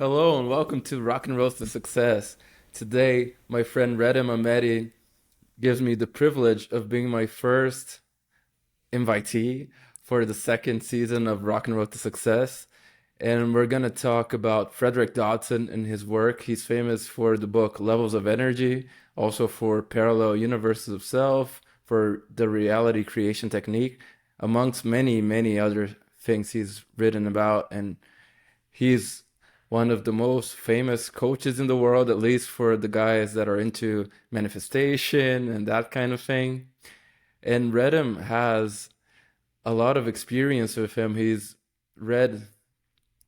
Hello and welcome to Rock and Roll to Success. Today, my friend Redim Ameti gives me the privilege of being my first invitee for the second season of Rock and Roll to Success. And we're going to talk about Frederick Dodson and his work. He's famous for the book Levels of Energy, also for Parallel Universes of Self, for the reality creation technique, amongst many, many other things he's written about. And he's one of the most famous coaches in the world, at least for the guys that are into manifestation and that kind of thing. And Redim has a lot of experience with him. He's read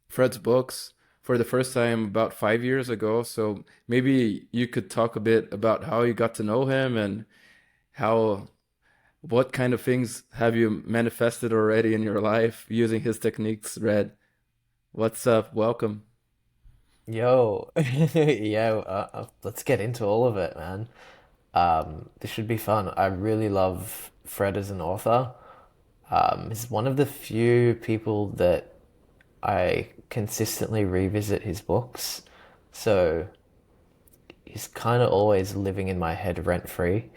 Fred's books for the first time about 5 years ago. So maybe you could talk a bit about how you got to know him and how what kind of things have you manifested already in your life using his techniques, Red. What's up? Welcome. Yo, let's get into all of it, man. This should be fun. I really love Fred as an author. He's one of the few people that I consistently revisit his books. So he's kind of always living in my head rent free.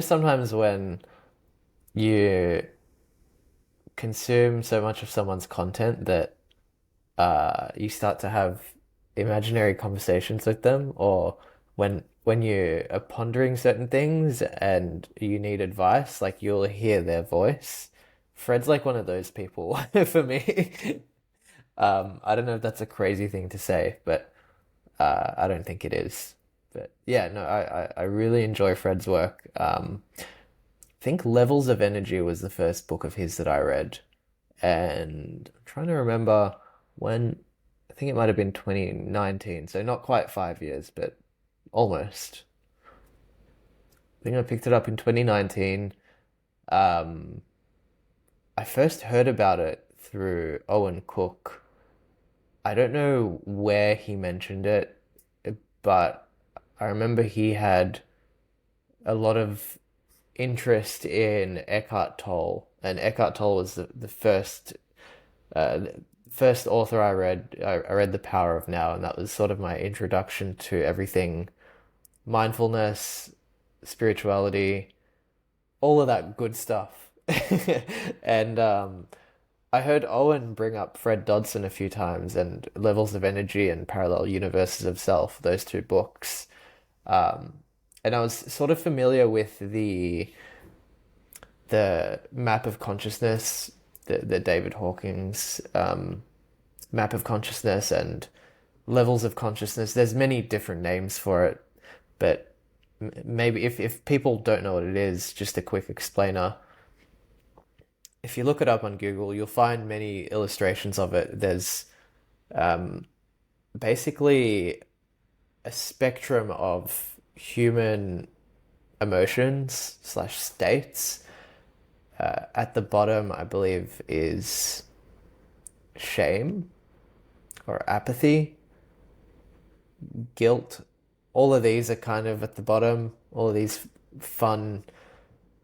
Sometimes when you consume so much of someone's content that you start to have imaginary conversations with them, or when you are pondering certain things and you need advice, like you'll hear their voice. Fred's like one of those people for me. I don't know if that's a crazy thing to say, but I don't think it is. But yeah, no, I really enjoy Fred's work. I think Levels of Energy was the first book of his that I read, and I'm trying to remember when. I think it might have been 2019, so not quite 5 years, but almost. I think I picked it up in 2019. Um, I first heard about it through Owen Cook. I don't know where he mentioned it, but I remember he had a lot of interest in Eckhart Tolle, and Eckhart Tolle was the uh, first author I read. I read The Power of Now, and that was sort of my introduction to everything mindfulness, spirituality, all of that good stuff. And I heard Owen bring up Fred Dodson a few times and Levels of Energy and Parallel Universes of Self, those two books. Um, and I was sort of familiar with the map of consciousness, the David Hawkins map of consciousness and levels of consciousness. There's many different names for it, but maybe if people don't know what it is, just a quick explainer. If you look it up on Google, you'll find many illustrations of it. There's um, basically a spectrum of human emotions slash states. At the bottom, I believe, is shame or apathy, guilt. All of these are kind of at the bottom. All of these fun,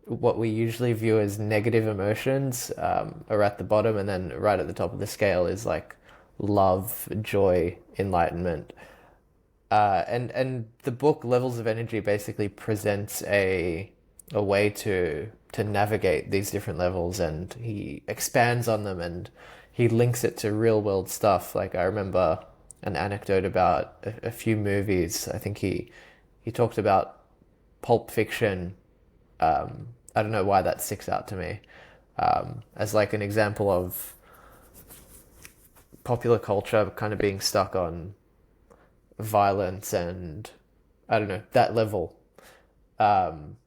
what we usually view as negative emotions, are at the bottom, and then right at the top of the scale is like love, joy, enlightenment. And the book Levels of Energy basically presents a way to navigate these different levels, and he expands on them, and he links it to real world stuff. Like I remember an anecdote about a few movies. I think he talked about Pulp Fiction. I don't know why that sticks out to me as like an example of popular culture kind of being stuck on violence and I don't know that level. Um,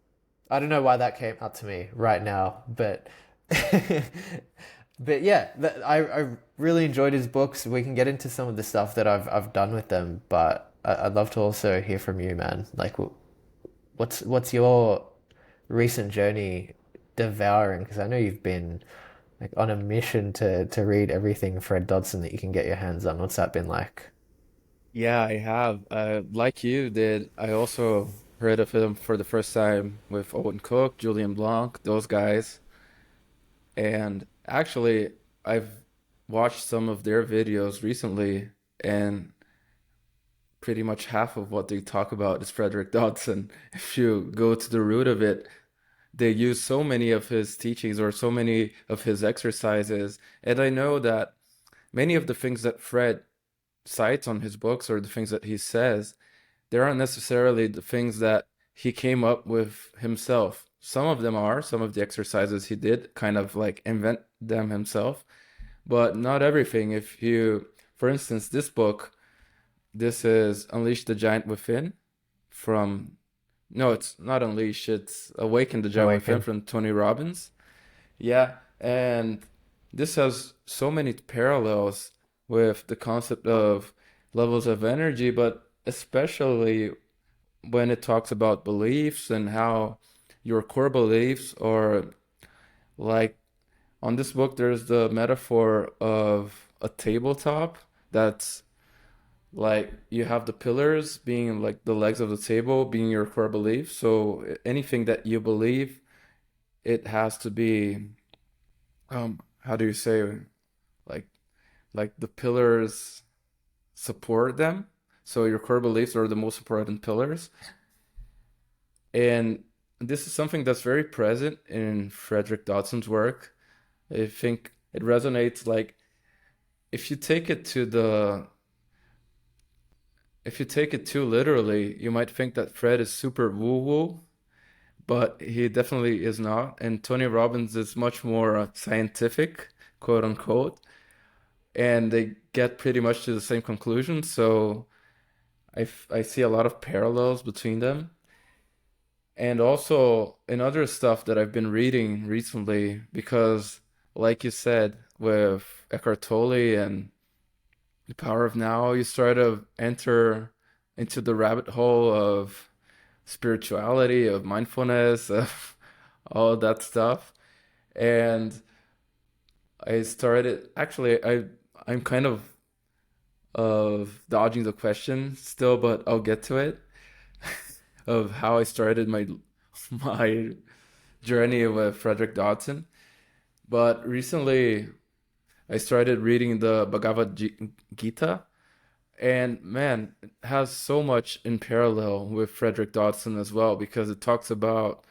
I don't know why that came up to me right now, but but yeah, I really enjoyed his books. We can get into some of the stuff that I've done with them, but I'd love to also hear from you, man. Like, what's your recent journey devouring? Because I know you've been like on a mission to read everything Fred Dodson that you can get your hands on. What's that been like? Yeah, I have. Like you did, I also heard of him for the first time with Owen Cook, Julian Blanc, those guys. And actually, I've watched some of their videos recently, and pretty much half of what they talk about is Frederick Dodson. If you go to the root of it, they use so many of his teachings or so many of his exercises. And I know that many of the things that Fred cites on his books or the things that he says, they aren't necessarily the things that he came up with himself. Some of them are, some of the exercises he did kind of like invent them himself, but not everything. If you, for instance, this book, this is Unleash the Giant Within from, no, it's not Unleash, it's Awaken the Giant Within Awaken. from Tony Robbins. Yeah, and this has so many parallels with the concept of levels of energy, but especially when it talks about beliefs and how your core beliefs are like on this book, there's the metaphor of a tabletop that's like you have the pillars being like the legs of the table being your core belief. So anything that you believe, it has to be how do you say, like the pillars support them. So your core beliefs are the most important pillars. And this is something that's very present in Frederick Dodson's work. I think it resonates like if you take it to the if you take it too literally, you might think that Fred is super woo-woo, but he definitely is not. And Tony Robbins is much more scientific, quote unquote, and they get pretty much to the same conclusion. So I see a lot of parallels between them. And also in other stuff that I've been reading recently, because like you said, with Eckhart Tolle and The Power of Now, you sort of enter into the rabbit hole of spirituality, of mindfulness, of all of that stuff. And I started actually I'm kind of dodging the question still, but I'll get to it of how I started my journey with Frederick Dodson. But recently I started reading the Gita, and man, it has so much in parallel with Frederick Dodson as well because it talks about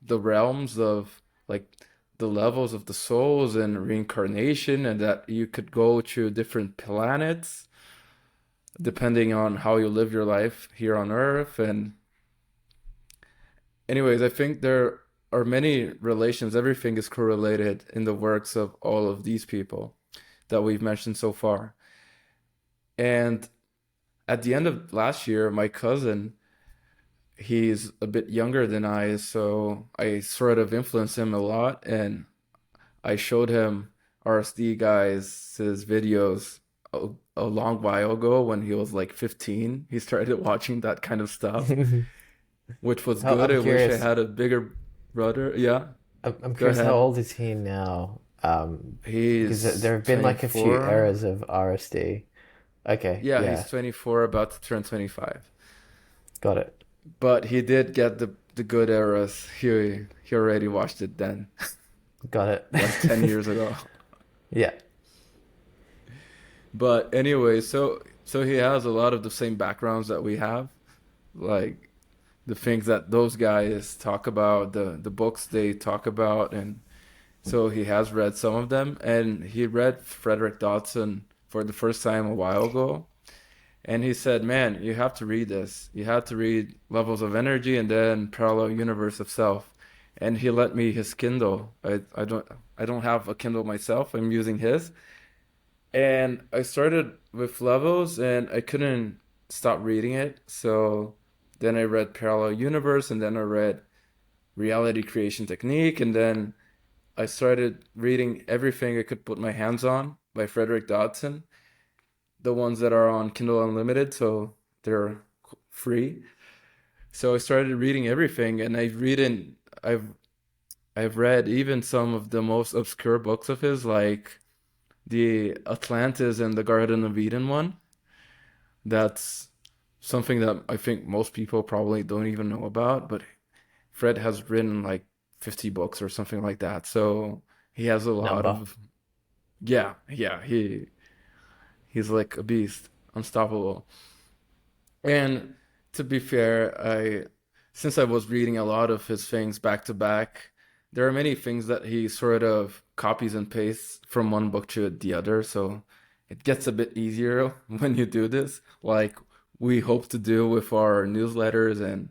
the realms of like the levels of the souls and reincarnation, and that you could go to different planets depending on how you live your life here on Earth. And anyways, I think there are many relations. Everything is correlated in the works of all of these people that we've mentioned so far. And at the end of last year, my cousin, he's a bit younger than I, so I sort of influenced him a lot, and I showed him RSD guys his videos a long while ago when he was like 15. He started watching that kind of stuff, which was good. I'm I wish I curious. had a bigger brother. Yeah, I'm go curious. How ahead. old is he now? Because He's there have been like a few 24. eras of RSD. Okay, Yeah, yeah, he's 24, about to turn 25. got it. But he did get the good eras. He already watched it then, Got like 10 it. years ago. Yeah. But anyway, so he has a lot of the same backgrounds that we have, like the things that those guys talk about, the books they talk about, and so he has read some of them, and he read Frederick Dodson for the first time a while ago, and he said, "Man, you have to read this. You have to read Levels of Energy and then Parallel Universe of Self." And he lent me his Kindle. I don't have a Kindle myself. I'm using his. And I started with Levels and I couldn't stop reading it. So then I read Parallel Universe and then I read Reality Creation Technique, and then I started reading everything I could put my hands on by Frederick Dodson, the ones that are on Kindle Unlimited, so they're free. So I started reading everything, and I've read even some of the most obscure books of his, like the Atlantis and the Garden of Eden one. That's something that I think most people probably don't even know about, but Fred has written like 50 books or something like that. So he has a lot Number. of, Yeah, he's like a beast, unstoppable. And to be fair, I since I was reading a lot of his things back to back, there are many things that he sort of copies and pastes from one book to the other, so it gets a bit easier when you do this, like we hope to do with our newsletters and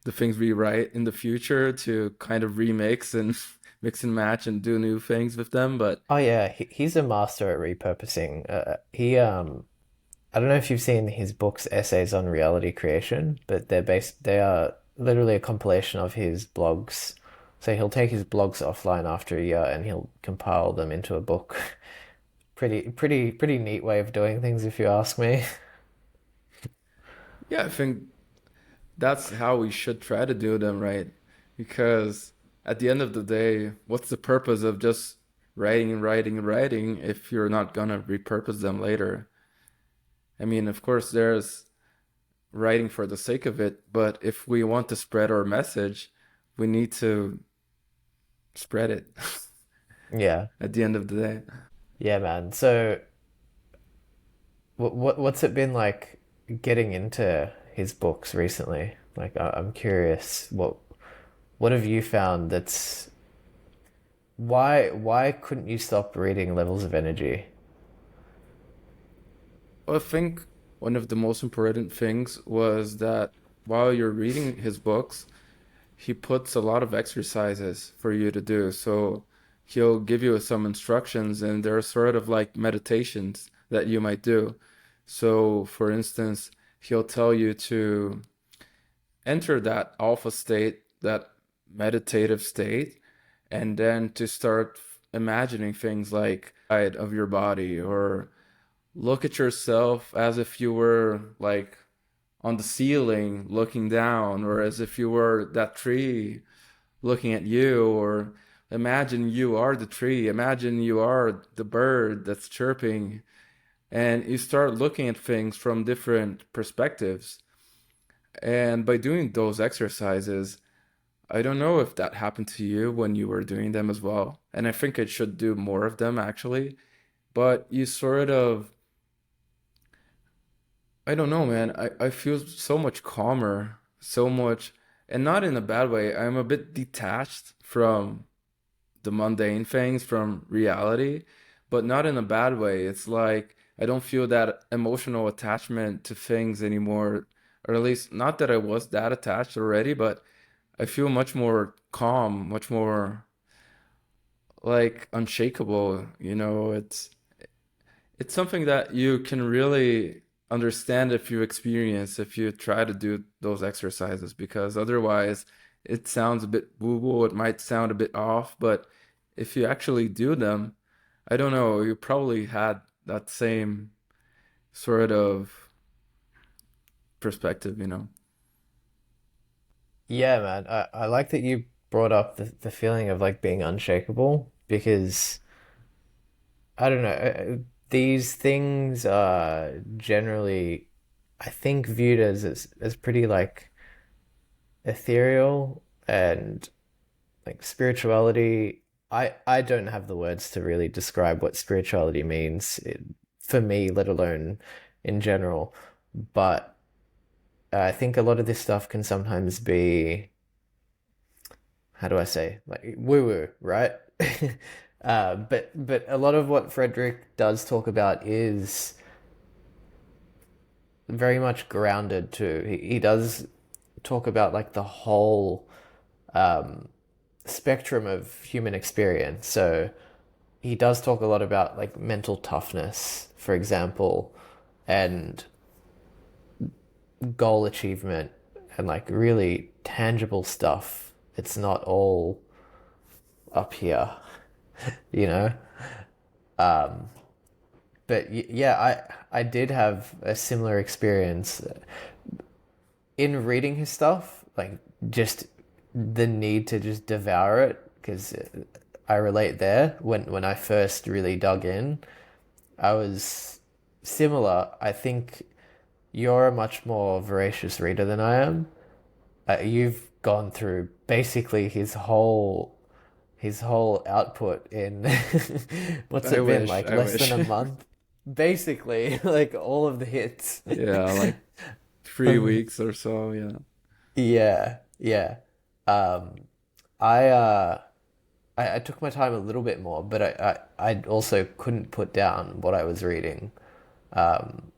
the things we write in the future to kind of remix and mix and match and do new things with them. But Oh yeah, he's a master at repurposing. I don't know if you've seen his books, essays on reality creation, but they are literally a compilation of his blogs. So he'll take his blogs offline after a year and he'll compile them into a book. Pretty neat way of doing things, if you ask me. yeah, I think that's how we should try to do them, right? Because at the end of the day, what's the purpose of just writing and writing and writing if you're not gonna repurpose them later? I mean, of course, there's writing for the sake of it, but if we want to spread our message, we need to spread it Yeah, at the end of the day. yeah, man. So what's it been like getting into his books recently? Like, I'm curious. What have you found that's why couldn't you stop reading Levels of Energy? I think one of the most important things was that while you're reading his books, he puts a lot of exercises for you to do. So he'll give you some instructions, and they're sort of like meditations that you might do. So, for instance, he'll tell you to enter that alpha state, that meditative state, and then to start imagining things like side of your body, or look at yourself as if you were like on the ceiling looking down, or as if you were that tree looking at you, or imagine you are the tree, imagine you are the bird that's chirping, and you start looking at things from different perspectives. And by doing those exercises, I don't know if that happened to you when you were doing them as well. And I think I should do more of them actually. But you sort of, I don't know, man. I feel so much calmer, so much, and not in a bad way. I'm a bit detached from the mundane things, from reality, but not in a bad way. It's like I don't feel that emotional attachment to things anymore, or at least not that I was that attached already, but I feel much more calm, much more like unshakable. It's something that you can really understand if you experience, if you try to do those exercises, because otherwise it sounds a bit woo-woo, it might sound a bit off, but if you actually do them, I don't know, you probably had that same sort of perspective. Yeah, man. I like that you brought up the feeling of like being unshakable because I don't know. These things are generally, I think, viewed as pretty like ethereal and like spirituality. I don't have the words to really describe what spirituality means for me, let alone in general. But I think a lot of this stuff can sometimes be, how do I say, like woo woo, right? But a lot of what Frederick does talk about is very much grounded too. He does talk about like the whole spectrum of human experience. So he does talk a lot about like mental toughness, for example, and goal achievement and like really tangible stuff. It's not all up here, you know? But yeah, I did have a similar experience in reading his stuff, like just the need to just devour it because I relate there. When I first really dug in, I was similar. I think you're a much more voracious reader than I am. You've gone through basically his whole. his whole output in what's I it been, wish, like I less wish. than a month? Basically, like all of the hits. Yeah, like 3 weeks or so. Yeah. Yeah, yeah. Um, I uh I took my time a little bit more, but I also couldn't put down what I was reading. Um,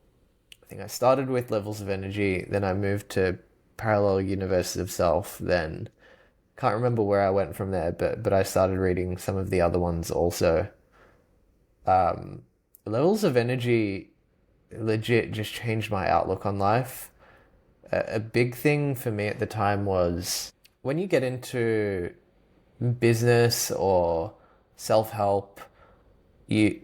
I think I started with Levels of Energy, then I moved to Parallel Universes of Self, then can't remember where I went from there, but I started reading some of the other ones also. Um, Levels of Energy legit just changed my outlook on life. A big thing for me at the time was when you get into business or self-help, you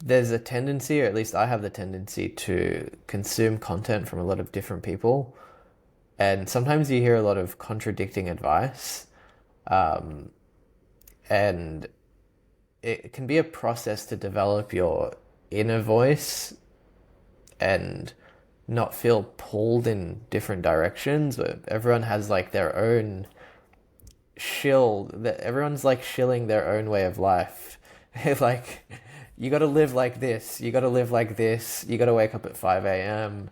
there's a tendency, or at least I have the tendency to consume content from a lot of different people, and sometimes you hear a lot of contradicting advice, and it can be a process to develop your inner voice and not feel pulled in different directions. But everyone has like their own shill, that everyone's like shilling their own way of life. Like, you got to live like this, you got to live like this, you got to wake up at 5 a.m.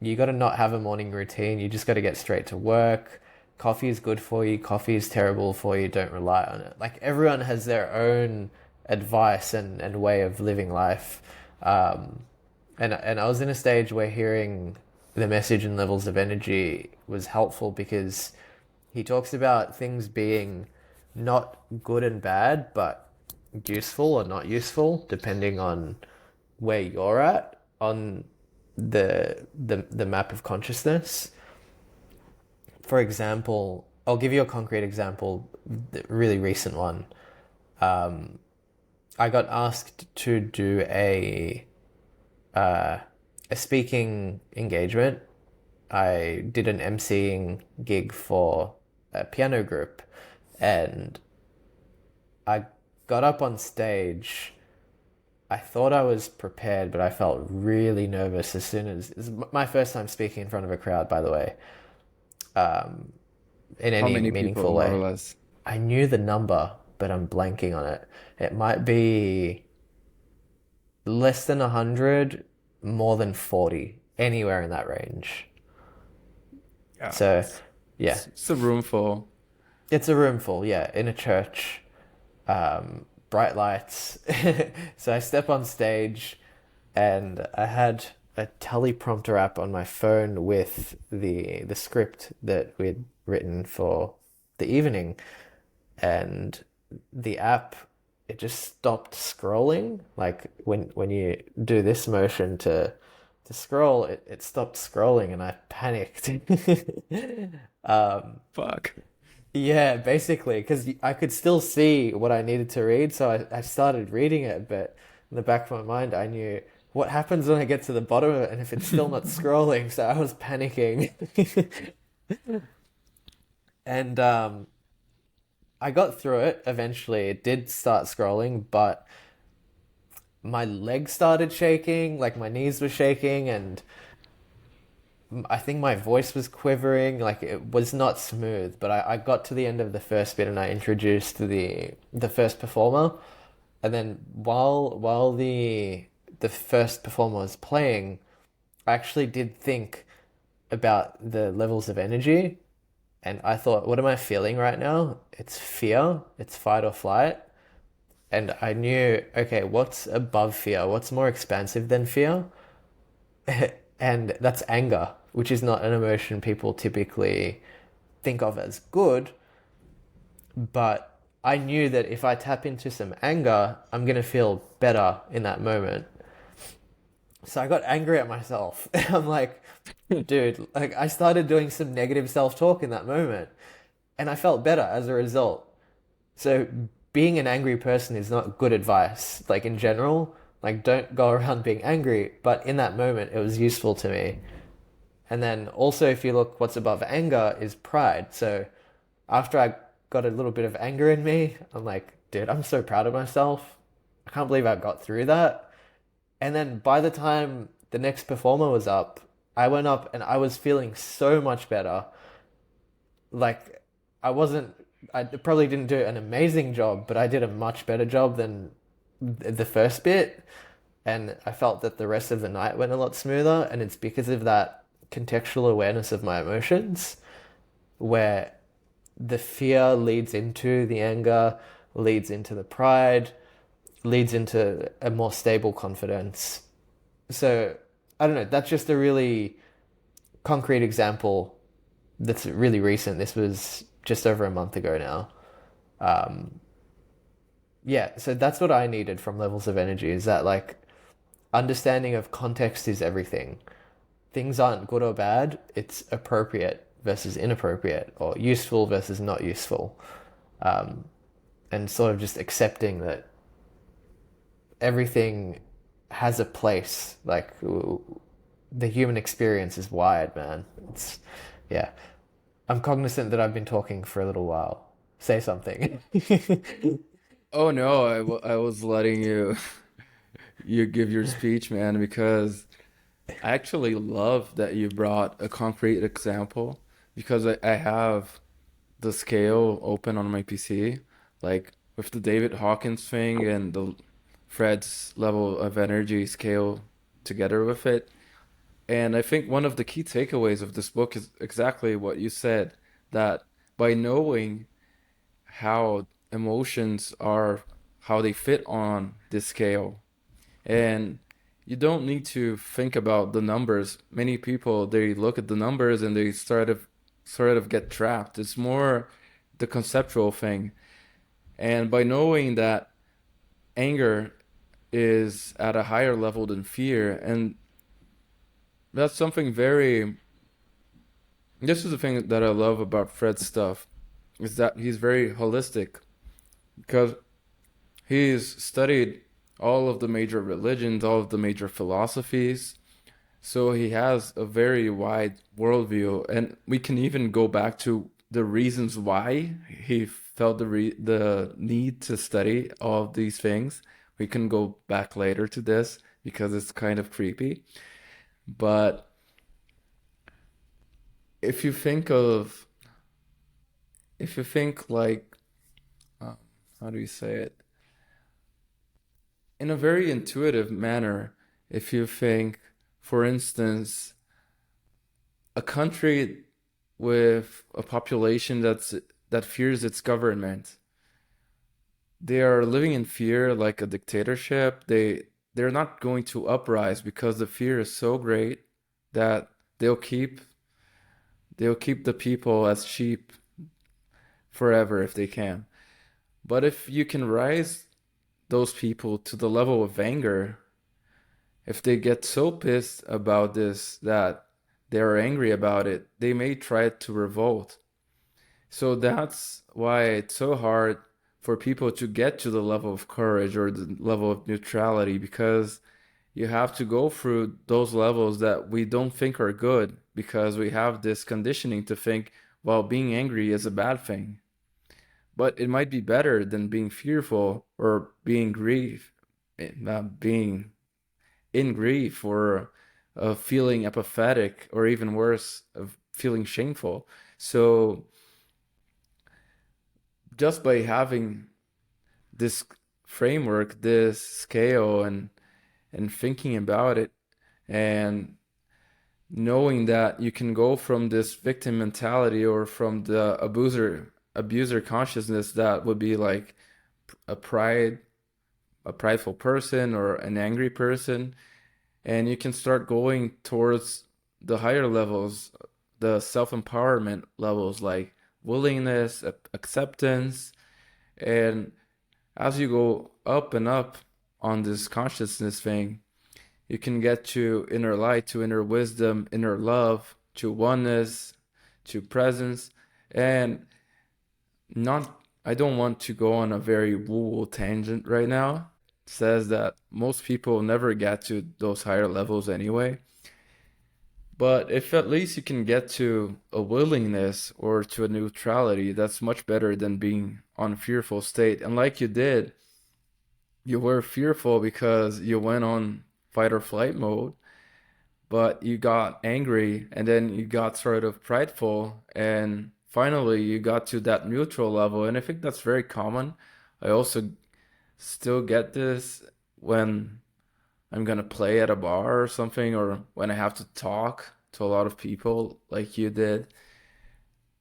You got to not have a morning routine, you just got to get straight to work. Coffee is good for you, coffee is terrible for you, don't rely on it. Like, everyone has their own advice and way of living life. And I was in a stage where hearing the message and Levels of Energy was helpful because he talks about things being not good and bad, but useful or not useful, depending on where you're at on the map of consciousness. For example, I'll give you a concrete example, the really recent one. I got asked to do a speaking engagement. I did an emceeing gig for a piano group, and I got up on stage. I thought I was prepared, but I felt really nervous as soon as it's my first time speaking in front of a crowd, by the way, in How any many people, meaningful more or way. less? I knew the number, but I'm blanking on it. It might be less than 100, more than 40, anywhere in that range. Yeah, So, yeah, it's a room full. it's a room full, yeah, in a church, bright lights. So I step on stage, and I had a teleprompter app on my phone with the script that we'd written for the evening, and the app, it just stopped scrolling. Like when you do this motion to scroll, it stopped scrolling, and I panicked. Fuck. Yeah, basically, because I could still see what I needed to read, so I started reading it, but in the back of my mind, I knew what happens when I get to the bottom of it, and if it's still not scrolling, so I was panicking. And I got through it eventually. It did start scrolling, but my legs started shaking, like my knees were shaking, and I think my voice was quivering, like it was not smooth, but I got to the end of the first bit and I introduced the first performer. And then while the first performer was playing, I actually did think about the levels of energy, and I thought, what am I feeling right now? It's fear, it's fight or flight. And I knew, okay, what's above fear? What's more expansive than fear? And that's anger, which is not an emotion people typically think of as good. But I knew that if I tap into some anger, I'm going to feel better in that moment. So I got angry at myself. I'm like, dude, like I started doing some negative self-talk in that moment, and I felt better as a result. So being an angry person is not good advice, like in general. Like, don't go around being angry, but in that moment, it was useful to me. And then also, if you look, what's above anger is pride. So after I got a little bit of anger in me, I'm like, dude, I'm so proud of myself. I can't believe I got through that. And then by the time the next performer was up, I went up and I was feeling so much better. Like, I wasn't I probably didn't do an amazing job, but I did a much better job than the first bit. And I felt that the rest of the night went a lot smoother. And it's because of that contextual awareness of my emotions, where the fear leads into the anger, leads into the pride, leads into a more stable confidence. So I don't know, that's just a really concrete example that's really recent. This was just over a month ago now. Um, yeah, so that's what I needed from levels of energy, is that like understanding of context is everything. Things aren't good or bad, it's appropriate versus inappropriate, or useful versus not useful. Um, and sort of just accepting that everything has a place. Like the human experience is wired, man. It's, yeah. I'm cognizant that I've been talking for a little while. Say something. Oh no, I was letting you you give your speech, man, because I actually love that you brought a concrete example because I have the scale open on my PC, like with the David Hawkins thing and the Fred's level of energy scale together with it. And I think one of the key takeaways of this book is exactly what you said, that by knowing how emotions are, how they fit on this scale, and you don't need to think about the numbers. Many people, they look at the numbers and they sort of get trapped. It's more the conceptual thing. And by knowing that anger is at a higher level than fear, and that's something very, this is the thing that I love about Fred's stuff, is that he's very holistic because he's studied all of the major religions, all of the major philosophies. So he has a very wide worldview, and we can even go back to the reasons why he felt the need to study all of these things. We can go back later to this because it's kind of creepy. But if you think of, if you think like, uh, how do you say it? In a very intuitive manner, if you think, for instance, a country with a population that fears its government, they are living in fear like a dictatorship. They're not going to uprise because the fear is so great that they'll keep they'll keep the people as sheep forever if they can. But if you can rise those people to the level of anger, if they get so pissed about this that they're angry about it, they may try to revolt. So that's why it's so hard for people to get to the level of courage or the level of neutrality, because you have to go through those levels that we don't think are good because we have this conditioning to think, well, being angry is a bad thing. But it might be better than being fearful or being grief, being in grief or feeling apathetic or even worse, of feeling shameful. So just by having this framework, this scale, and thinking about it, and knowing that you can go from this victim mentality or from the abuser consciousness that would be like a pride a prideful person or an angry person, and you can start going towards the higher levels, the self-empowerment levels, like willingness, acceptance. And as you go up and up on this consciousness thing, you can get to inner light, to inner wisdom, inner love, to oneness, to presence. And not, I don't want to go on a very woo-woo tangent right now. It says that most people never get to those higher levels anyway. But if at least you can get to a willingness or to a neutrality, that's much better than being on a fearful state. And like you did, you were fearful because you went on fight or flight mode, but you got angry and then you got sort of prideful, and finally you got to that neutral level. And I think that's very common. I also still get this when I'm gonna play at a bar or something, or when I have to talk to a lot of people like you did.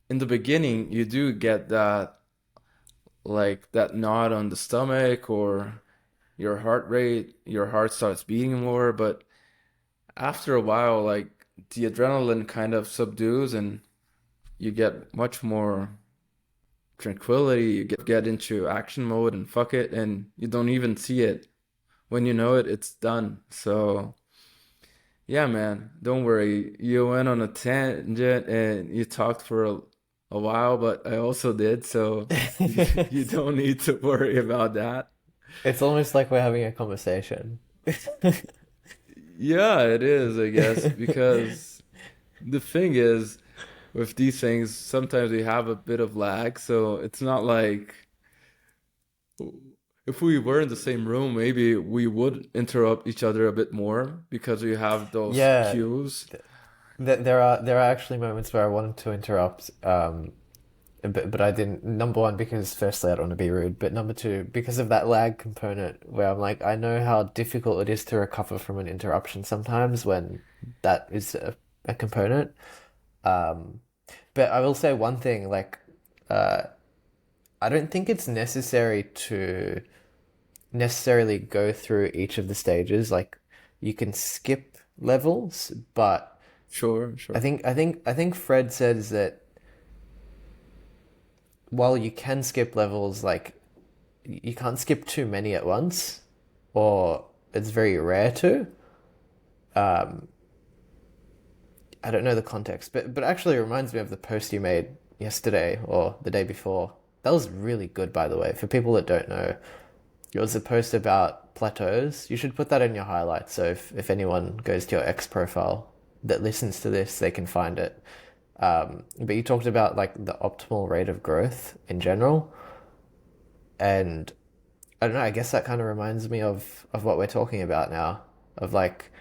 In the beginning, you do get that, like that knot on the stomach, or your heart starts beating more, but after a while, like the adrenaline kind of subdues and you get much more tranquility. You get into action mode and fuck it, and you don't even see it. When you know it, it's done. So, yeah, man, don't worry. You went on a tangent and you talked for a while, but I also did, so you don't need to worry about that. It's almost like we're having a conversation. Yeah, it is, I guess, because the thing is, with these things, sometimes we have a bit of lag, so it's not like if we were in the same room, maybe we would interrupt each other a bit more because we have those Yeah, cues. there are actually moments where I wanted to interrupt, but I didn't. Number one, because firstly I don't want to be rude, but number two, because of that lag component, where I'm like, I know how difficult it is to recover from an interruption sometimes when that is a component. Um, but I will say one thing, like, uh, I don't think it's necessary to necessarily go through each of the stages. Like, you can skip levels, but Sure, I sure. think I think I think Fred says that while you can skip levels, like you can't skip too many at once, or it's very rare to. Um, I don't know the context, but actually it reminds me of the post you made yesterday or the day before. That was really good, by the way. For people that don't know, it was a post about plateaus. You should put that in your highlights. So if anyone goes to your X profile that listens to this, they can find it. But you talked about like the optimal rate of growth in general, and I don't know. I guess that kind of reminds me of what we're talking about now. Of like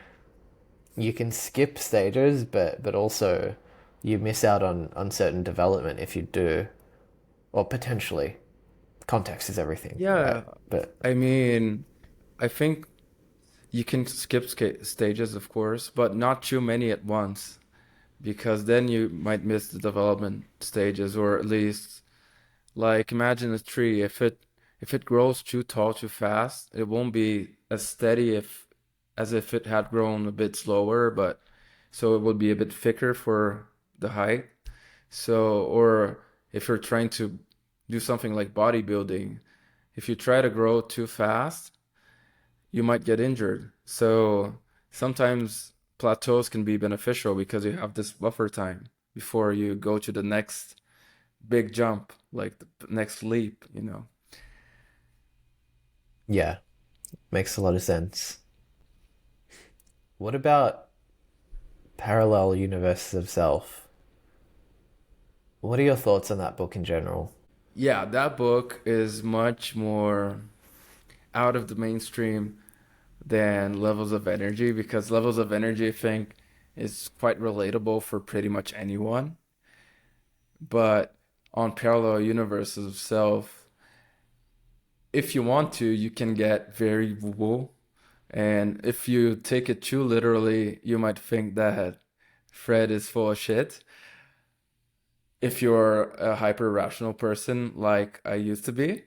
you can skip stages, but also you miss out on certain development if you do, or potentially. Context is everything, right? Yeah, But I mean, I think you can skip stages, of course, but not too many at once, because then you might miss the development stages, or at least, like, imagine a tree. If it grows too tall too fast, it won't be as steady if as if it had grown a bit slower, but so it would be a bit thicker for the height. So, or if you're trying to do something like bodybuilding, if you try to grow too fast, you might get injured. So sometimes plateaus can be beneficial because you have this buffer time before you go to the next big jump, like the next leap. yeah, makes a lot of sense. What about parallel universes of self? What are your thoughts on that book in general? Yeah, that book is much more out of the mainstream than Levels of Energy, because Levels of Energy, I think, is quite relatable for pretty much anyone. But on Parallel Universes of Self, if you want to, you can get very woo. And if you take it too literally, you might think that Fred is full of shit. If you're a hyper rational person like I used to be.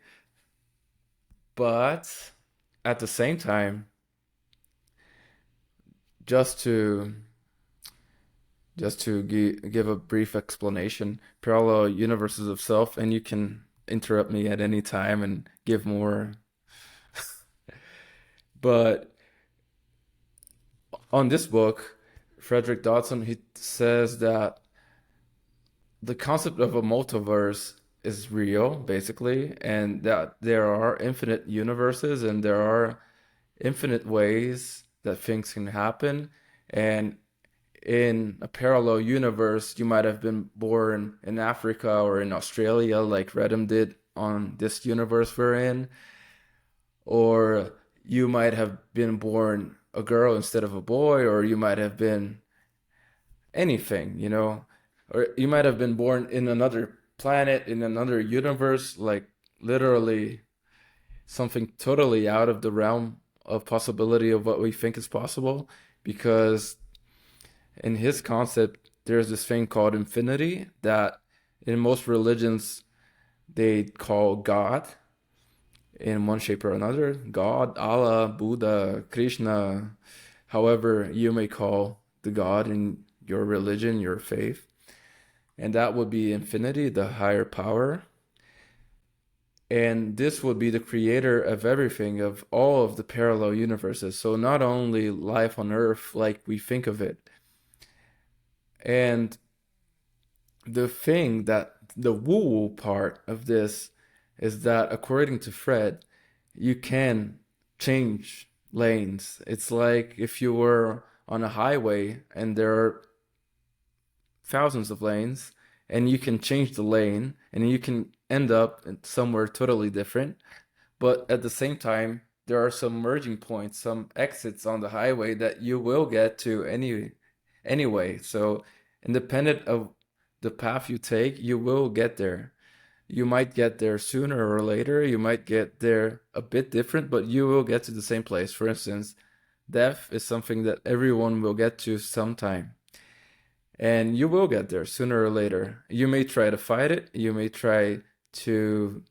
But at the same time, just to give a brief explanation, parallel universes of self, and you can interrupt me at any time and give more. But on this book, Frederick Dodson, he says that the concept of a multiverse is real, basically, and that there are infinite universes and there are infinite ways that things can happen. And in a parallel universe, you might have been born in Africa or in Australia, like Redim did on this universe we're in, or you might have been born a girl instead of a boy, or you might have been anything. or you might have been born in another planet, in another universe, like literally something totally out of the realm of possibility of what we think is possible. Because in his concept, there's this thing called infinity that in most religions they call God in one shape or another. God, Allah, Buddha, Krishna, however you may call the God in your religion, your faith. And that would be infinity, the higher power. And this would be the creator of everything, of all of the parallel universes. So not only life on Earth like we think of it. And the thing that the woo-woo part of this is that according to Fred, you can change lanes. It's like if you were on a highway and there are thousands of lanes, and you can change the lane and you can end up somewhere totally different. But at the same time, there are some merging points, some exits on the highway that you will get to anyway. So independent of the path you take, you will get there. You might get there sooner or later. You might get there a bit different, but you will get to the same place. For instance, death is something that everyone will get to sometime. And you will get there sooner or later. You may try to fight it. To,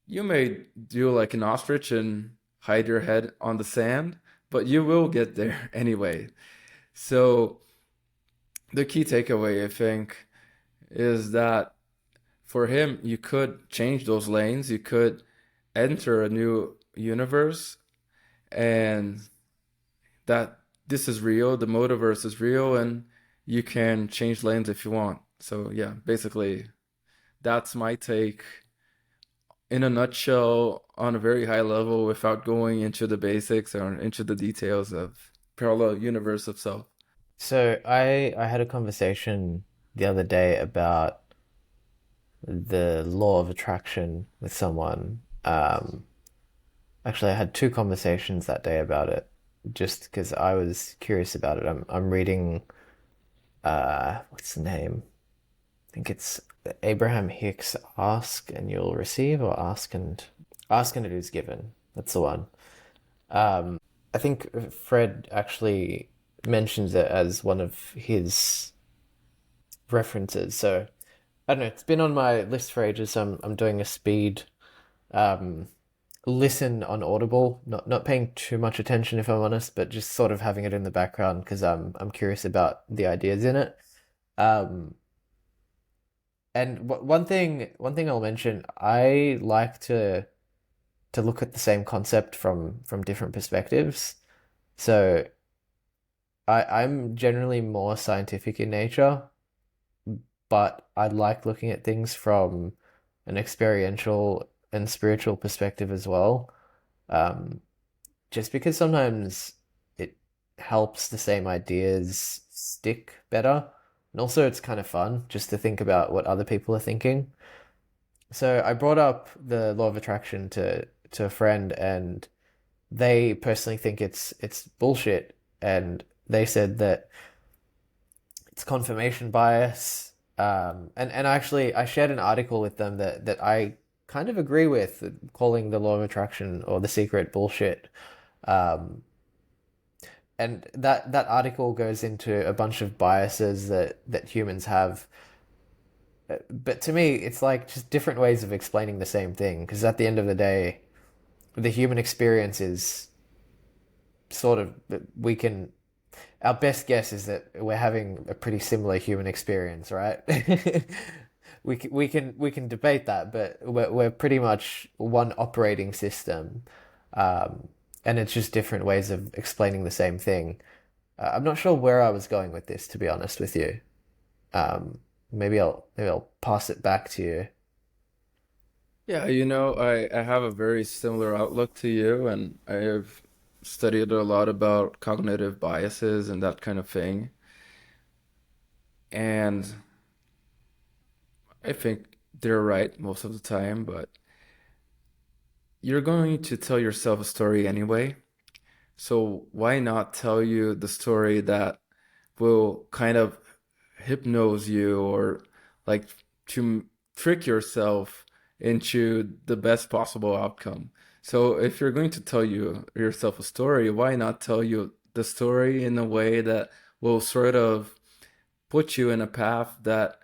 you may do like an ostrich and hide your head on the sand, but you will get there anyway. So the key takeaway, I think, is that for him, you could change those lanes. You could enter a new universe, and that this is real, the multiverse is real, and you can change lanes if you want. So yeah, basically that's my take in a nutshell on a very high level without going into the basics or into the details of parallel universe itself. So I had a conversation the other day about the law of attraction with someone. Actually, I had two conversations that day about it, just because I was curious about it. I'm reading what's the name? I think it's Abraham Hicks' Ask and You'll Receive, or Ask and It Is Given. That's the one. I think Fred actually mentions it as one of his references. So I don't know, it's been on my list for ages. So I'm doing a speed um listen on Audible, not paying too much attention if I'm honest, but just sort of having it in the background because I'm curious about the ideas in it. Um, and one thing I'll mention, I like to look at the same concept from different perspectives. So I'm generally more scientific in nature, but I like looking at things from an experiential and spiritual perspective as well. Um, just because sometimes it helps the same ideas stick better. And also it's kind of fun just to think about what other people are thinking. So I brought up the law of attraction to a friend and they personally think it's bullshit and they said that it's confirmation bias. And actually I shared an article with them that I kind of agree with, calling the law of attraction or the secret bullshit. Um, and that article goes into a bunch of biases that humans have. But to me, it's like just different ways of explaining the same thing. Because at the end of the day, the human experience is sort of we can. Our best guess is that we're having a pretty similar human experience, right? We can debate that, but we're pretty much one operating system, um, and it's just different ways of explaining the same thing. I'm not sure where I was going with this, to be honest with you. Maybe I'll pass it back to you. Yeah, I have a very similar outlook to you, and I have studied a lot about cognitive biases and that kind of thing. And I think they're right most of the time, but you're going to tell yourself a story anyway. So why not tell you the story that will kind of hypnose you or like to trick yourself into the best possible outcome. So if you're going to tell yourself a story, why not tell you the story in a way that will sort of put you in a path that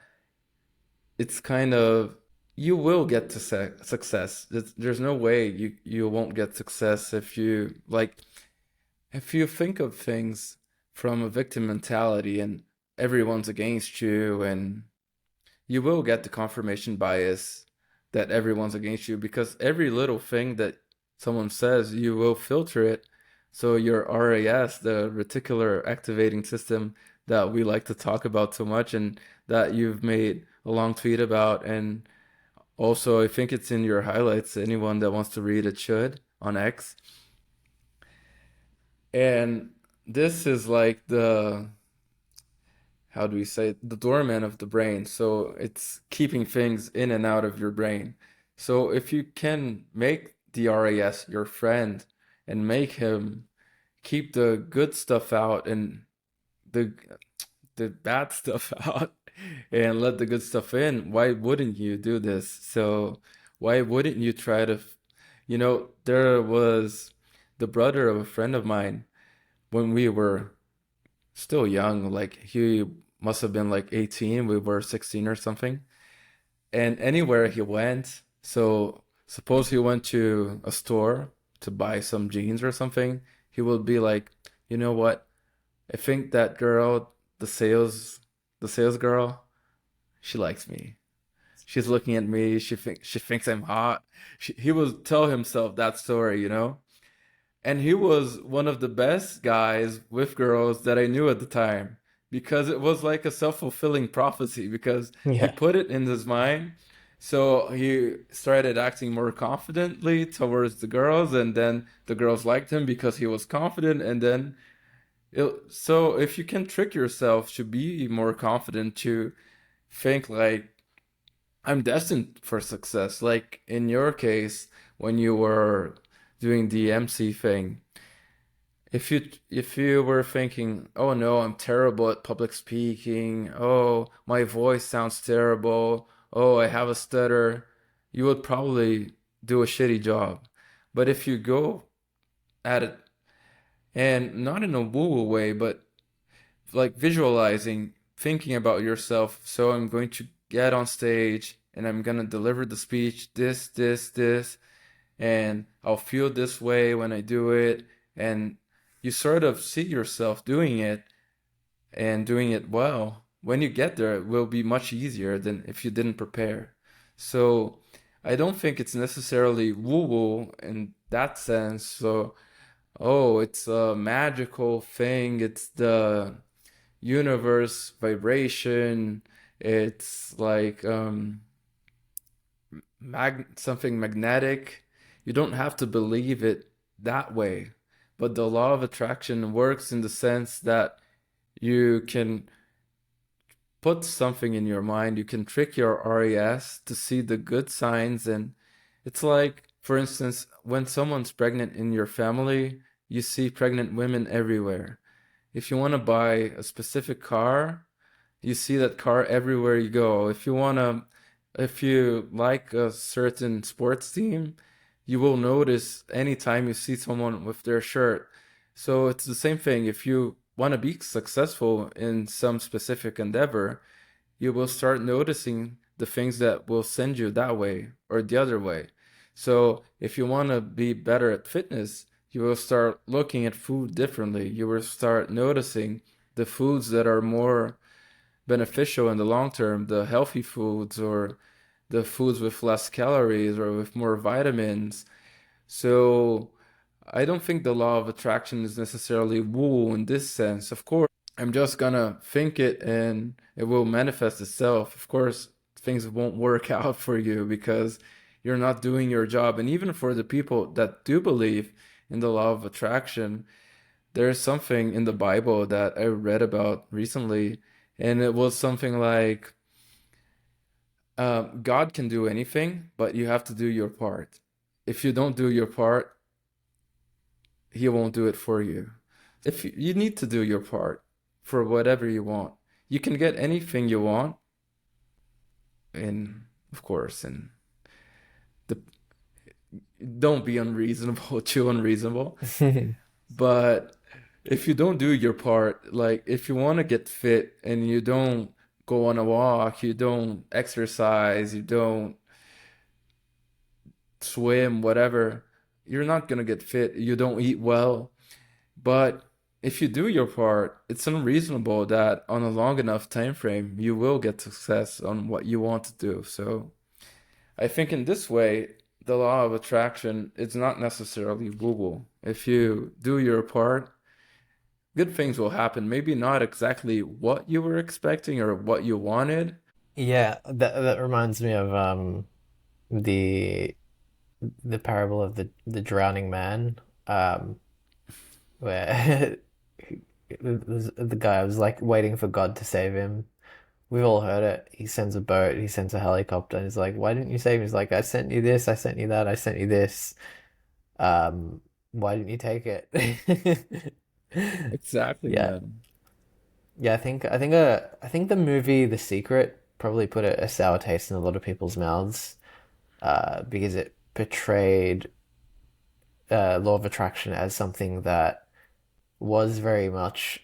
it's kind of you will get to success. There's no way you won't get success if you like if you think of things from a victim mentality and everyone's against you, and you will get the confirmation bias that everyone's against you because every little thing that someone says, you will filter it. So your RAS, the reticular activating system that we like to talk about so much and that you've made a long tweet about, and also I think it's in your highlights. Anyone that wants to read it should on X. And this is like the how do we say it? The doorman of the brain. So it's keeping things in and out of your brain. So if you can make the RAS your friend and make him keep the good stuff out and the the bad stuff out and let the good stuff in, why wouldn't you do this? So why wouldn't you try to, there was the brother of a friend of mine when we were still young, like he must have been like 18, we were 16 or something. And anywhere he went, so suppose he went to a store to buy some jeans or something, he would be like, you know what? I think that girl, the sales girl, she likes me. She's looking at me. She thinks I'm hot. He would tell himself that story. And he was one of the best guys with girls that I knew at the time because it was like a self-fulfilling prophecy because he Yeah. put it in his mind. So he started acting more confidently towards the girls, and then the girls liked him because he was confident. And then, so if you can trick yourself to be more confident, to think like, I'm destined for success, like in your case, when you were doing the MC thing, if you were thinking, oh no, I'm terrible at public speaking, oh my voice sounds terrible, oh I have a stutter, you would probably do a shitty job. But if you go at it, and not in a woo-woo way, but like visualizing, thinking about yourself, so I'm going to get on stage and I'm gonna deliver the speech, this, and I'll feel this way when I do it. And you sort of see yourself doing it and doing it well. When you get there, it will be much easier than if you didn't prepare. So I don't think it's necessarily woo-woo in that sense. So, oh, it's a magical thing. It's the universe vibration. It's like something magnetic. You don't have to believe it that way. But the law of attraction works in the sense that you can put something in your mind, you can trick your RAS to see the good signs. And it's like, for instance, when someone's pregnant in your family, you see pregnant women everywhere. If you want to buy a specific car, you see that car everywhere you go. If you like a certain sports team, you will notice anytime you see someone with their shirt. So it's the same thing. If you want to be successful in some specific endeavor, you will start noticing the things that will send you that way or the other way. So if you want to be better at fitness, you will start looking at food differently. You will start noticing the foods that are more beneficial in the long term, the healthy foods or the foods with less calories or with more vitamins. So I don't think the law of attraction is necessarily woo in this sense. Of course, I'm just gonna think it and it will manifest itself. Of course, things won't work out for you because you're not doing your job. And even for the people that do believe in the law of attraction, there's something in the Bible that I read about recently, and it was something like God can do anything, but you have to do your part. If you don't do your part, He won't do it for you. If you need to do your part for whatever you want, You can get anything you want, and of course, and the don't be unreasonable, too unreasonable. But if you don't do your part, like if you want to get fit and you don't go on a walk, you don't exercise, you don't swim, whatever, you're not gonna get fit. You don't eat well. But if you do your part, it's unreasonable that on a long enough time frame, you will get success on what you want to do. So I think in this way, the law of attraction is not necessarily woo-woo. If you do your part, good things will happen. Maybe not exactly what you were expecting or what you wanted. Yeah, that reminds me of the the parable of the drowning man, where the guy was like waiting for God to save him. We've all heard it. He sends a boat, he sends a helicopter, and he's like, "Why didn't you save me?" He's like, "I sent you this, I sent you that, I sent you this. Why didn't you take it?" Exactly, Yeah, man. yeah. I think the movie The Secret probably put a sour taste in a lot of people's mouths, because it portrayed law of attraction as something that was very much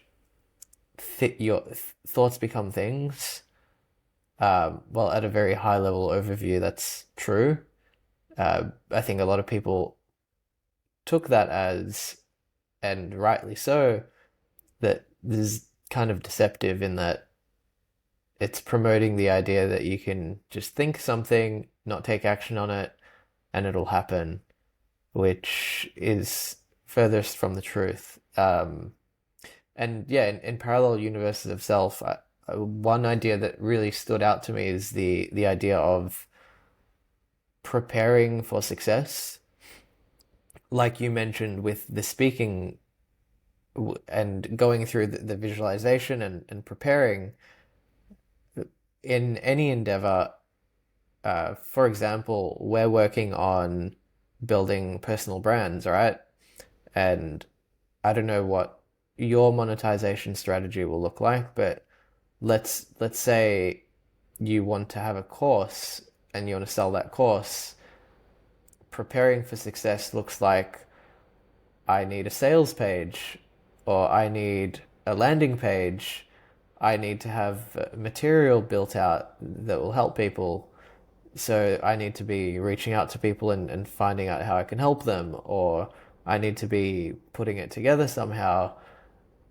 your thoughts become things. Well, at a very high level overview, that's true. I think a lot of people took that as, and rightly so, that this is kind of deceptive in that it's promoting the idea that you can just think something, not take action on it, and it'll happen, which is furthest from the truth. And yeah, in parallel universes of self, one idea that really stood out to me is the idea of preparing for success. Like you mentioned with the speaking and going through the visualization and preparing in any endeavor. For example, we're working on building personal brands, right? And I don't know what your monetization strategy will look like, but let's say you want to have a course and you want to sell that course. Preparing for success looks like I need a sales page, or I need a landing page. I need to have material built out that will help people. So I need to be reaching out to people and finding out how I can help them, or I need to be putting it together somehow.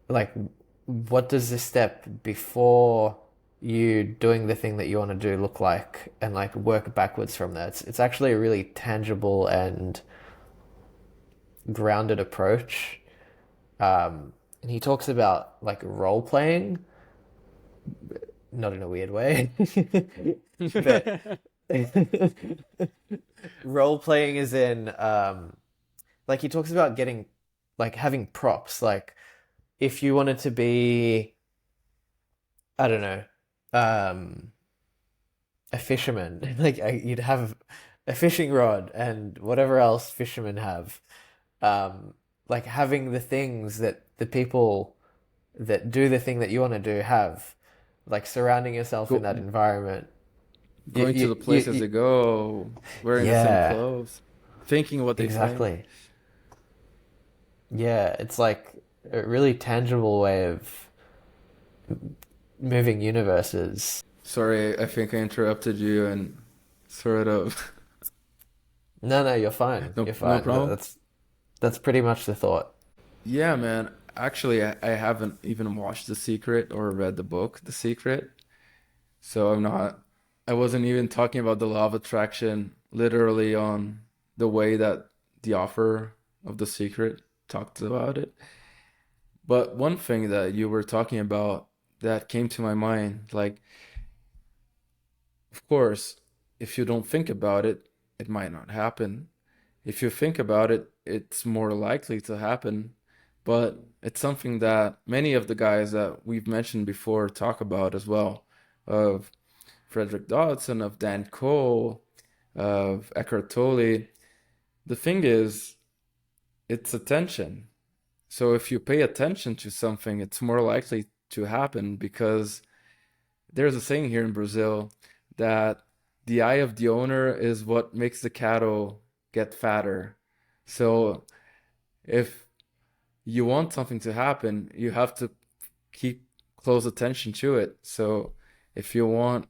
Like, what does this step before you doing the thing that you want to do look like, and like work backwards from that? It's actually a really tangible and grounded approach. And he talks about like role playing, not in a weird way, but role playing is in like he talks about getting like having props. Like if you wanted to be, I don't know, um, a fisherman, like you'd have a fishing rod and whatever else fishermen have. Um, like having the things that the people that do the thing that you want to do have, like surrounding yourself in Go, that environment. going to the places they go, wearing the same Yeah, clothes, thinking what they think. exactly. Yeah, it's like a really tangible way of moving universes. Sorry, I think I interrupted you and sort of. No, no, you're fine. No, You're no fine. problem. That's pretty much the thought. Yeah, man. Actually, I haven't even watched The Secret or read the book The Secret. So I wasn't even talking about the law of attraction literally on the way that the author of The Secret talked about it. But one thing that you were talking about that came to my mind, like, of course, if you don't think about it, it might not happen. If you think about it, it's more likely to happen. But it's something that many of the guys that we've mentioned before talk about as well, of Frederick Dodson, of Dan Cole, of Eckhart Tolle. The thing is, it's attention. So if you pay attention to something, it's more likely to happen because there's a saying here in Brazil that the eye of the owner is what makes the cattle get fatter. So if you want something to happen, you have to keep close attention to it. So if you want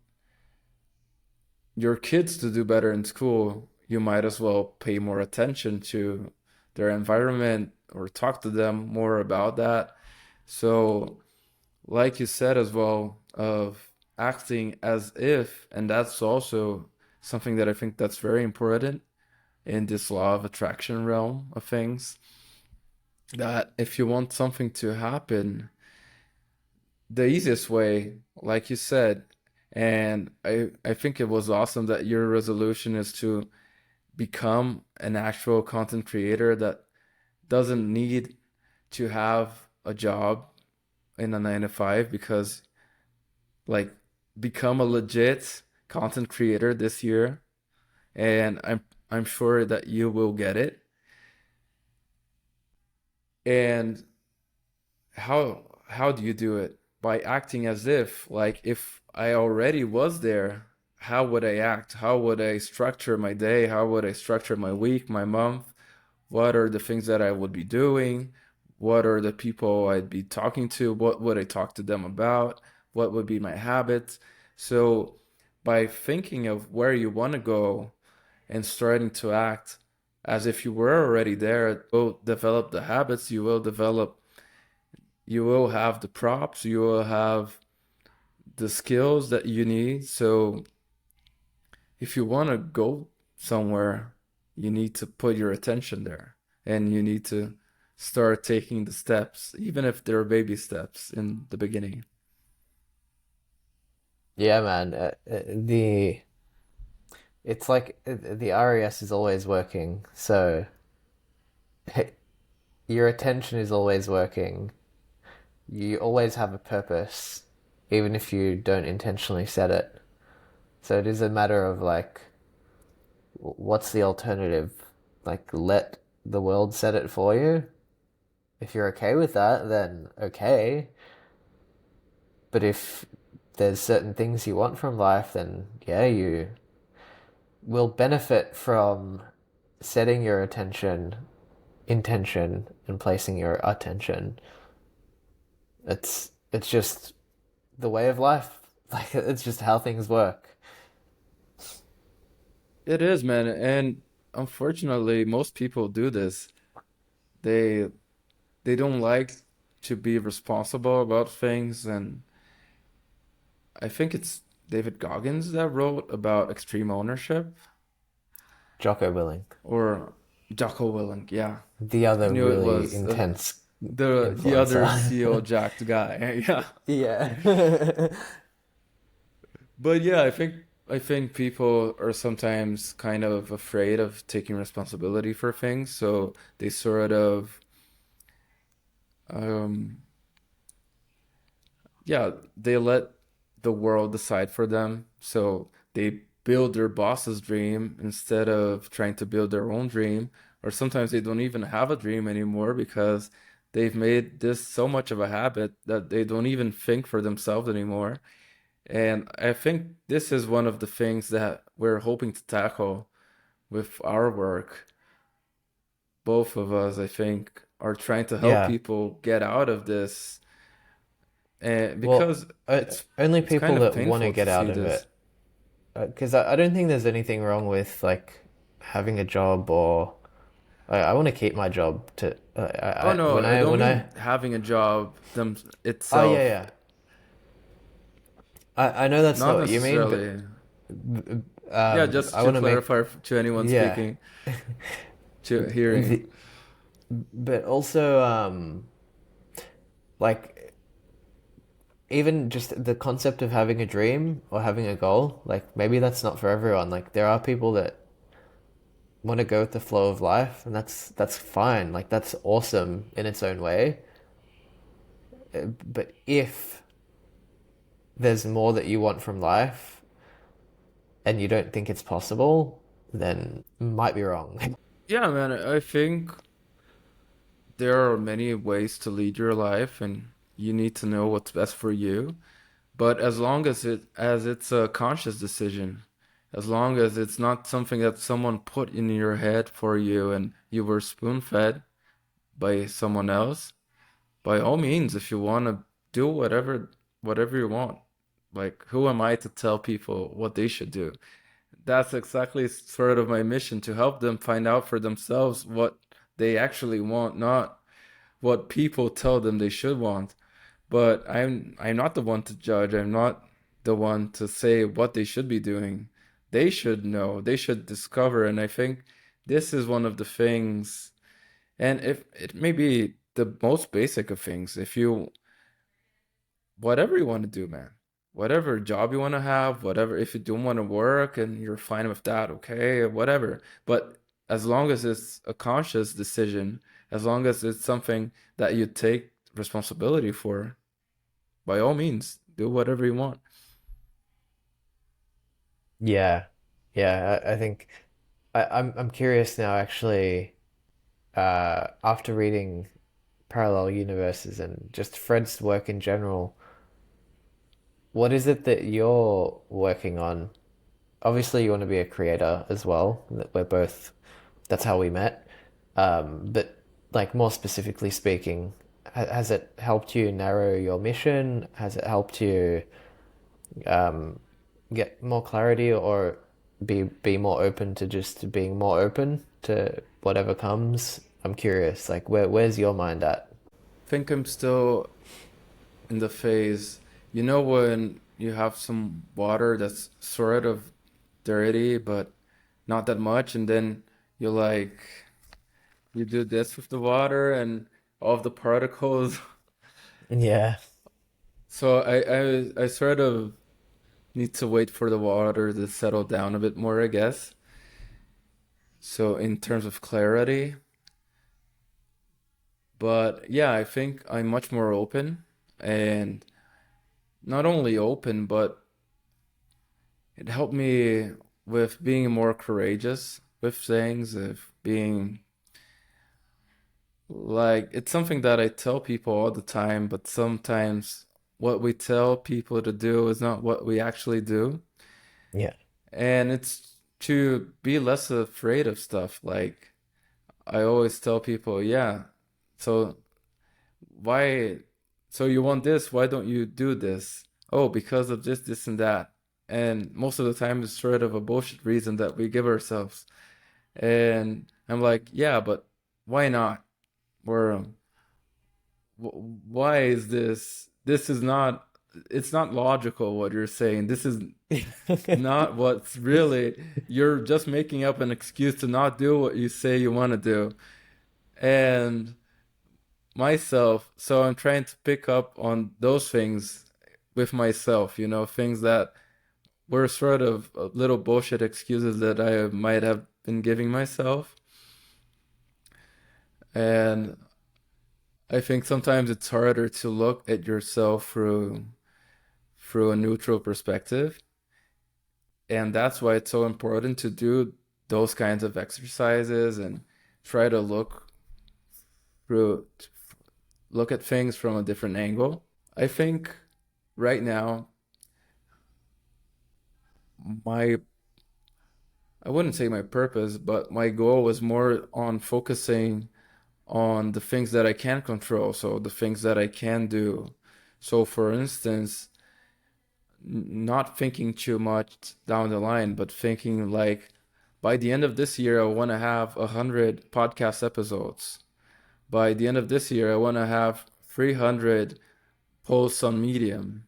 your kids to do better in school, you might as well pay more attention to their environment or talk to them more about that. So, like you said as well, of acting as if, and that's also something that I think that's very important in this law of attraction realm of things, that if you want something to happen, the easiest way, like you said, and I think it was awesome that your resolution is to become an actual content creator that doesn't need to have a job in a 9 to 5, because like become a legit content creator this year, and I'm sure that you will get it. And how do you do it? By acting as if, like, if I already was there, how would I act? How would I structure my day? How would I structure my week, my month? What are the things that I would be doing? What are the people I'd be talking to? What would I talk to them about? What would be my habits? So by thinking of where you want to go and starting to act as if you were already there, it will develop the habits, you will have the props, you will have the skills that you need. So if you want to go somewhere, you need to put your attention there, and you need to start taking the steps, even if they're baby steps in the beginning. Yeah, man. The it's like the RES is always working, so your attention is always working. You always have a purpose, even if you don't intentionally set it. So it is a matter of like, what's the alternative? Like, let the world set it for you. If you're okay with that, then okay. But if there's certain things you want from life, then yeah, you will benefit from setting your intention, and placing your attention. It's just the way of life. Like it's just how things work. It is, man, and unfortunately, most people do this. They they don't like to be responsible about things, and I think it's David Goggins that wrote about extreme ownership, Jocko Willink, or Jocko Willink. Yeah, the I other knew it really was intense the other influencer. CEO jacked guy. Yeah. Yeah. But yeah, I think people are sometimes kind of afraid of taking responsibility for things, so they sort of um yeah, they let the world decide for them. So they build their boss's dream instead of trying to build their own dream. Or sometimes they don't even have a dream anymore because they've made this so much of a habit that they don't even think for themselves anymore. And I think this is one of the things that we're hoping to tackle with our work. Both of us, I think, are trying to help Yeah. people get out of this, and Well, because only it's kind people of that want to painful to get out see of this. it. Because I don't think there's anything wrong with like having a job or I want to keep my job to Oh no, I don't when I mean having a job them oh yeah itself, yeah I know that's not not what you mean, but necessarily. Yeah, I just to want to make clarify to anyone yeah speaking, to hearing. the but also like even just the concept of having a dream or having a goal, like maybe that's not for everyone. Like there are people that want to go with the flow of life, and that's fine. Like that's awesome in its own way. But if there's more that you want from life and you don't think it's possible, then you might be wrong. Yeah, man, I think there are many ways to lead your life, and you need to know what's best for you. But as long as it's a conscious decision, as long as it's not something that someone put in your head for you and you were spoon-fed by someone else, by all means, if you want to do whatever you want. Like, who am I to tell people what they should do? That's exactly sort of my mission, to help them find out for themselves what they actually want, not what people tell them they should want. But I'm not the one to judge. I'm not the one to say what they should be doing. They should know. They should discover. And I think this is one of the things. And if it may be the most basic of things, if you whatever you want to do, man, whatever job you want to have, whatever, if you don't want to work and you're fine with that, okay, whatever. But as long as it's a conscious decision, as long as it's something that you take responsibility for, by all means, do whatever you want. Yeah. Yeah, I think I'm curious now actually, after reading Parallel Universes and just Fred's work in general, what is it that you're working on? Obviously, you want to be a creator as well. We're both, that's how we met. But like more specifically speaking, has it helped you narrow your mission? Has it helped you um, get more clarity or be more open to just being more open to whatever comes? I'm curious, like where's your mind at? I think I'm still in the phase, when you have some water that's sort of dirty, but not that much, and then you like you do this with the water and all of the particles. Yeah. So I sort of need to wait for the water to settle down a bit more, I guess. So in terms of clarity, but yeah, I think I'm much more open, and not only open, but it helped me with being more courageous with things, of being like, it's something that I tell people all the time, but sometimes what we tell people to do is not what we actually do. Yeah. And it's to be less afraid of stuff. Like, I always tell people, yeah, so why, so you want this, why don't you do this? Oh, because of this, this, and that. And most of the time, it's sort of a bullshit reason that we give ourselves. And I'm like, yeah, but why not? Or why is this? This is not, it's not logical what you're saying. This is not what's really, you're just making up an excuse to not do what you say you want to do. And myself, so I'm trying to pick up on those things with myself, things that were sort of little bullshit excuses that I might have been giving myself. And I think sometimes it's harder to look at yourself through a neutral perspective. And that's why it's so important to do those kinds of exercises and try to through look at things from a different angle. I think right now my I wouldn't say my purpose, but my goal was more on focusing on the things that I can control, so the things that I can do. So for instance, not thinking too much down the line, but thinking like, by the end of this year, I want to have 100 podcast episodes. By the end of this year, I want to have 300 posts on Medium,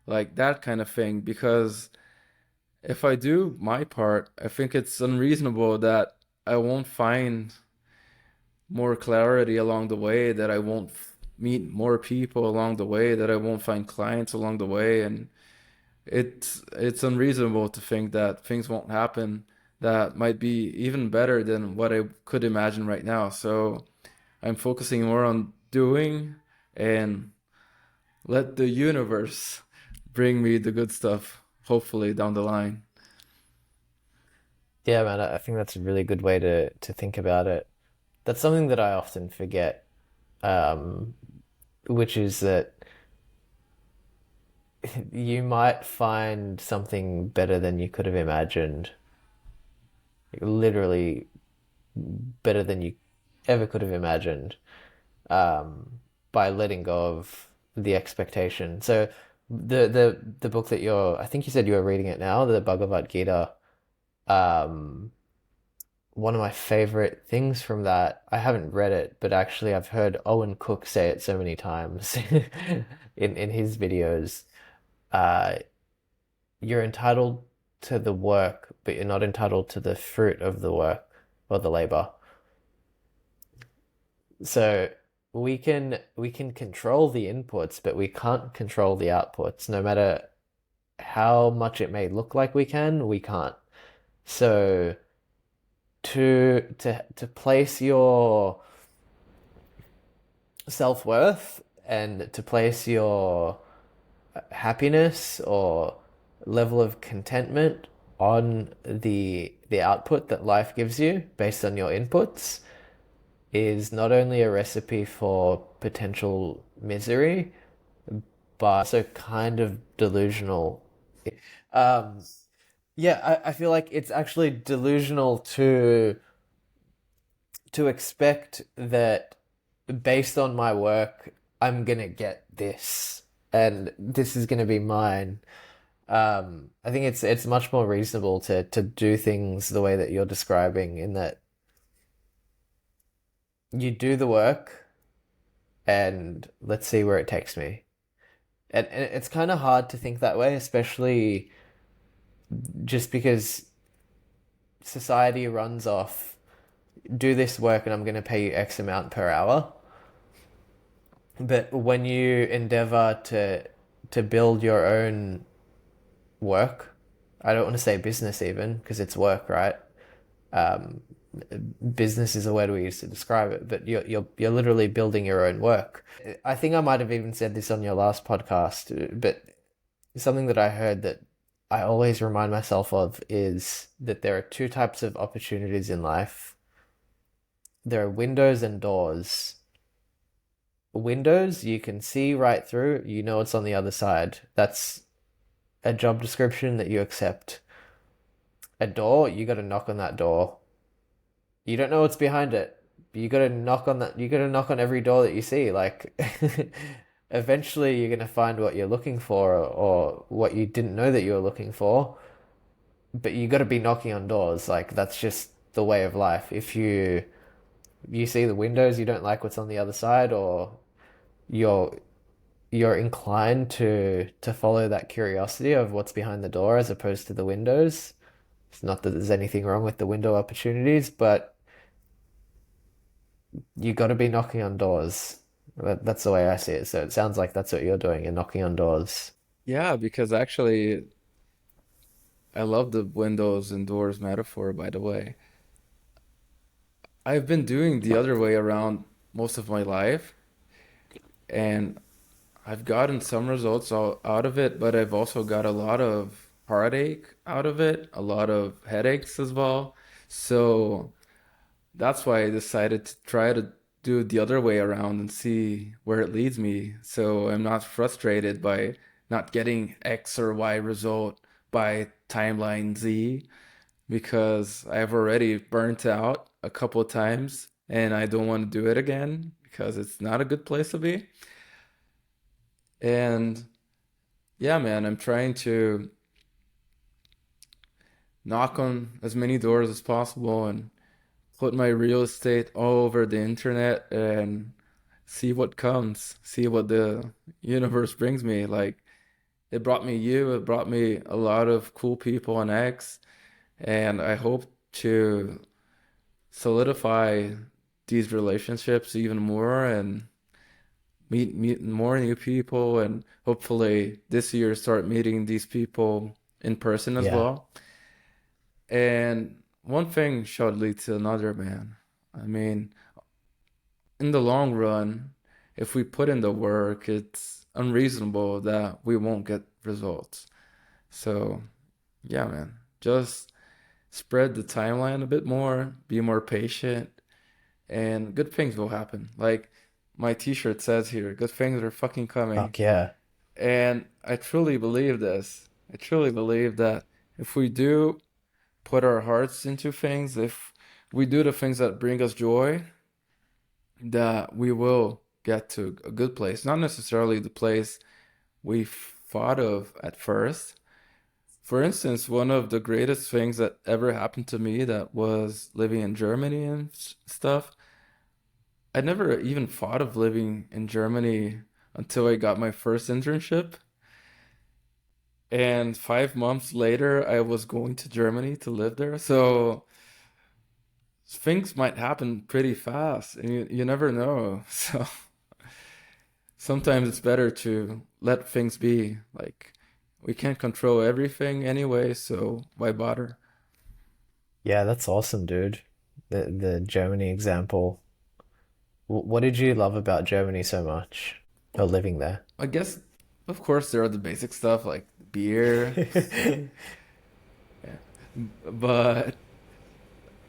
like that kind of thing. Because if I do my part, I think it's unreasonable that I won't find more clarity along the way, that I won't meet more people along the way, that I won't find clients along the way. And it's unreasonable to think that things won't happen that might be even better than what I could imagine right now. So I'm focusing more on doing, and let the universe bring me the good stuff, hopefully down the line. Yeah, man, I think that's a really good way to think about it. That's something that I often forget, um, which is that you might find something better than you could have imagined. Literally better than you ever could have imagined, by letting go of the expectation. So the book that I think you said you were reading it now, the Bhagavad Gita. Um, One of my favorite things from that, I haven't read it, but actually I've heard Owen Cook say it so many times in his videos. Uh, you're entitled to the work, but you're not entitled to the fruit of the work or the labor. So we can control the inputs, but we can't control the outputs. No matter how much it may look like we can't. So to place your self-worth and to place your happiness or level of contentment on the output that life gives you based on your inputs is not only a recipe for potential misery, but also kind of delusional. Um, yeah, I feel like it's actually delusional to expect that based on my work, I'm gonna get this and this is gonna be mine. I think it's much more reasonable to do things the way that you're describing, in that you do the work and let's see where it takes me. And it's kind of hard to think that way, especially just because society runs off do this work and I'm going to pay you X amount per hour. But when you endeavor to build your own work, I don't want to say business even because it's work, right? Um, Business is a word we use to describe it, but you're literally building your own work. I think I might have even said this on your last podcast, but something that I heard that I always remind myself of is that there are two types of opportunities in life. There are windows and doors. Windows, you can see right through, you know what's on the other side. That's a job description that you accept. A door, you got to knock on that door. You don't know what's behind it. You got to knock on that. You got to knock on every door that you see. Like, eventually, you're gonna find what you're looking for, or what you didn't know that you were looking for. But you got to be knocking on doors. Like, that's just the way of life. If you see the windows, you don't like what's on the other side, or you're you're inclined to follow that curiosity of what's behind the door as opposed to the windows. It's not that there's anything wrong with the window opportunities, but you got to be knocking on doors. That's the way I see it. So it sounds like that's what you're doing. You're knocking on doors. Yeah, because actually, I love the windows and doors metaphor, by the way. I've been doing the other way around most of my life, and I've gotten some results out of it, but I've also got a lot of heartache out of it, a lot of headaches as well. So that's why I decided to try to do it the other way around and see where it leads me. So I'm not frustrated by not getting X or Y result by timeline Z because I've already burnt out a couple of times and I don't want to do it again because it's not a good place to be. And yeah, man, I'm trying to knock on as many doors as possible and put my real estate all over the internet and see what comes, see what the universe brings me. Like it brought me you, it brought me a lot of cool people on X, and I hope to solidify these relationships even more and meet more new people and hopefully this year start meeting these people in person as Yeah. well. And one thing should lead to another, man. I mean, in the long run, if we put in the work, it's unreasonable that we won't get results. So, yeah, man, just spread the timeline a bit more, be more patient, and good things will happen. Like my t-shirt says here, good things are fucking coming. Fuck yeah. And I truly believe this. I truly believe that if we do put our hearts into things, if we do the things that bring us joy, that we will get to a good place. Not necessarily the place we thought of at first. For instance, one of the greatest things that ever happened to me that was living in Germany and stuff, I never even thought of living in Germany until I got my first internship. And 5 months later, I was going to Germany to live there. So things might happen pretty fast, and you never know. So sometimes it's better to let things be. Like, we can't control everything anyway, so why bother? Yeah, that's awesome, dude. The Germany example. What did you love about Germany so much? Or living there? I guess, of course, there are the basic stuff like beer, yeah. But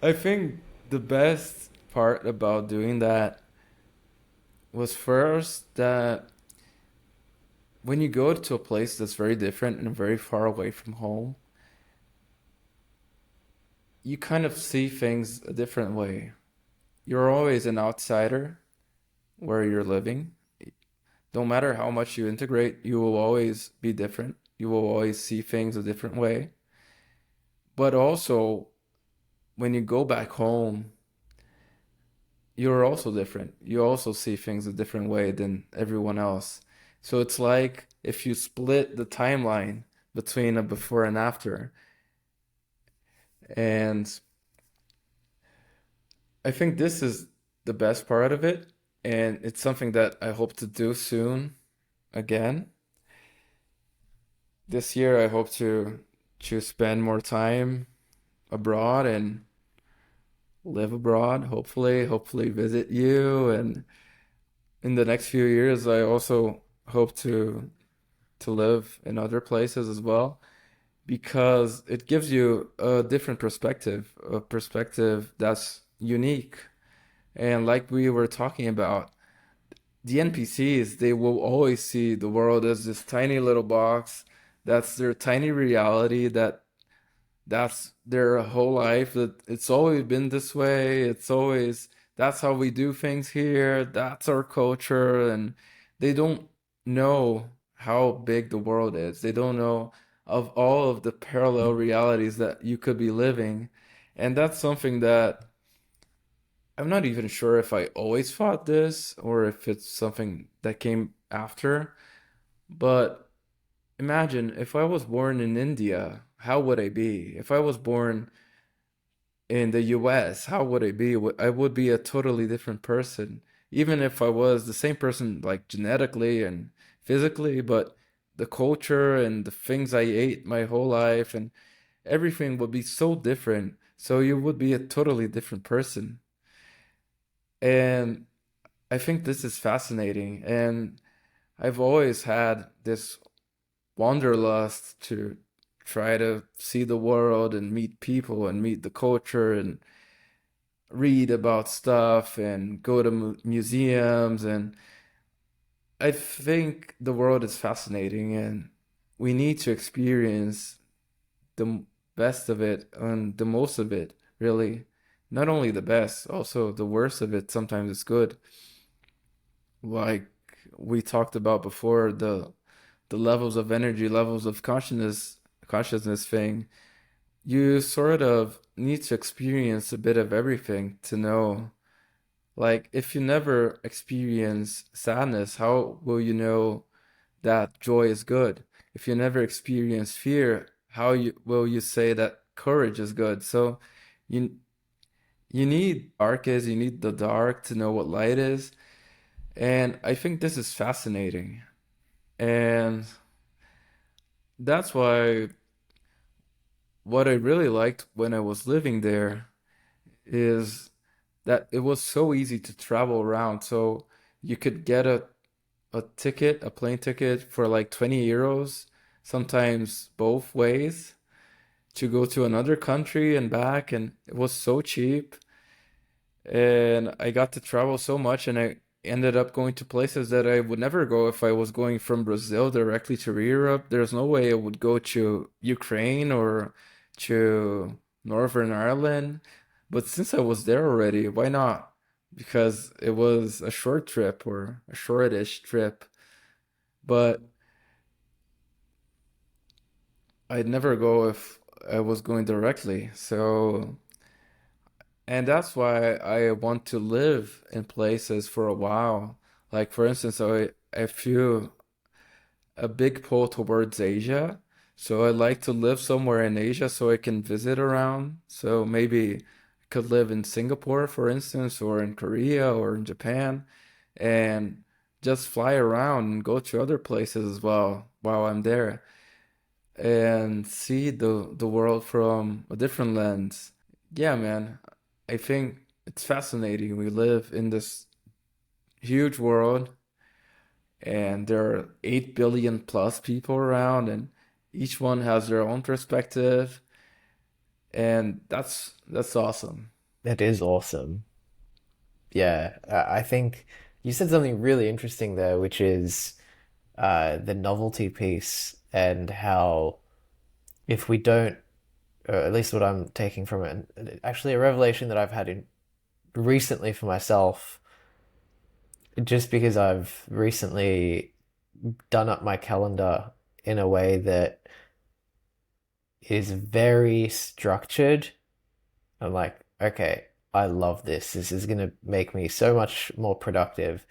I think the best part about doing that was first that when you go to a place that's very different and very far away from home, you kind of see things a different way. You're always an outsider where you're living. No matter how much you integrate, you will always be different. You will always see things a different way. But also, when you go back home, you're also different. You also see things a different way than everyone else. So it's like if you split the timeline between a before and after. And I think this is the best part of it. And it's something that I hope to do soon again. This year, I hope to spend more time abroad and live abroad, hopefully visit you. And in the next few years, I also hope to live in other places as well because it gives you a different perspective, a perspective that's unique. And like we were talking about, the NPCs, they will always see the world as this tiny little box. That's their tiny reality, that's their whole life, that it's always been this way. It's always that's how we do things here. That's our culture, and they don't know how big the world is. They don't know of all of the parallel realities that you could be living. And that's something that I'm not even sure if I always thought this or if it's something that came after. But imagine if I was born in India, how would I be? If I was born in the US, how would I be? I would be a totally different person. Even if I was the same person, like genetically and physically, but the culture and the things I ate my whole life and everything would be so different. So you would be a totally different person. And I think this is fascinating. And I've always had this wanderlust to try to see the world and meet people and meet the culture and read about stuff and go to museums. And I think the world is fascinating and we need to experience the best of it and the most of it, really. Not only the best, also the worst of it sometimes is good. Like we talked about before, the levels of energy, levels of consciousness thing, you sort of need to experience a bit of everything to know. Like, if you never experience sadness, how will you know that joy is good? If you never experience fear, will you say that courage is good? So you you need you need the dark to know what light is. And I think this is fascinating. And that's why what I really liked when I was living there is that it was so easy to travel around. So you could get a plane ticket for like 20 euros, sometimes both ways, to go to another country and back. And it was so cheap. And I got to travel so much. And ended up going to places that I would never go if I was going from Brazil directly to Europe. There's no way I would go to Ukraine or to Northern Ireland. But since I was there already, why not? Because it was a short trip or a shortish trip. But I'd never go if I was going directly. So, and that's why I want to live in places for a while. Like for instance, I feel a big pull towards Asia. So I like to live somewhere in Asia so I can visit around. So maybe I could live in Singapore, for instance, or in Korea or in Japan, and just fly around and go to other places as well while I'm there and see the world from a different lens. Yeah, man, I think it's fascinating. We live in this huge world and there are 8 billion plus people around and each one has their own perspective and that's awesome. That is awesome. Yeah, I think you said something really interesting there, which is the novelty piece and how if we don't, or at least what I'm taking from it, and actually a revelation that I've had in recently for myself, just because I've recently done up my calendar in a way that is very structured. I'm like, okay, I love this. This is going to make me so much more productive,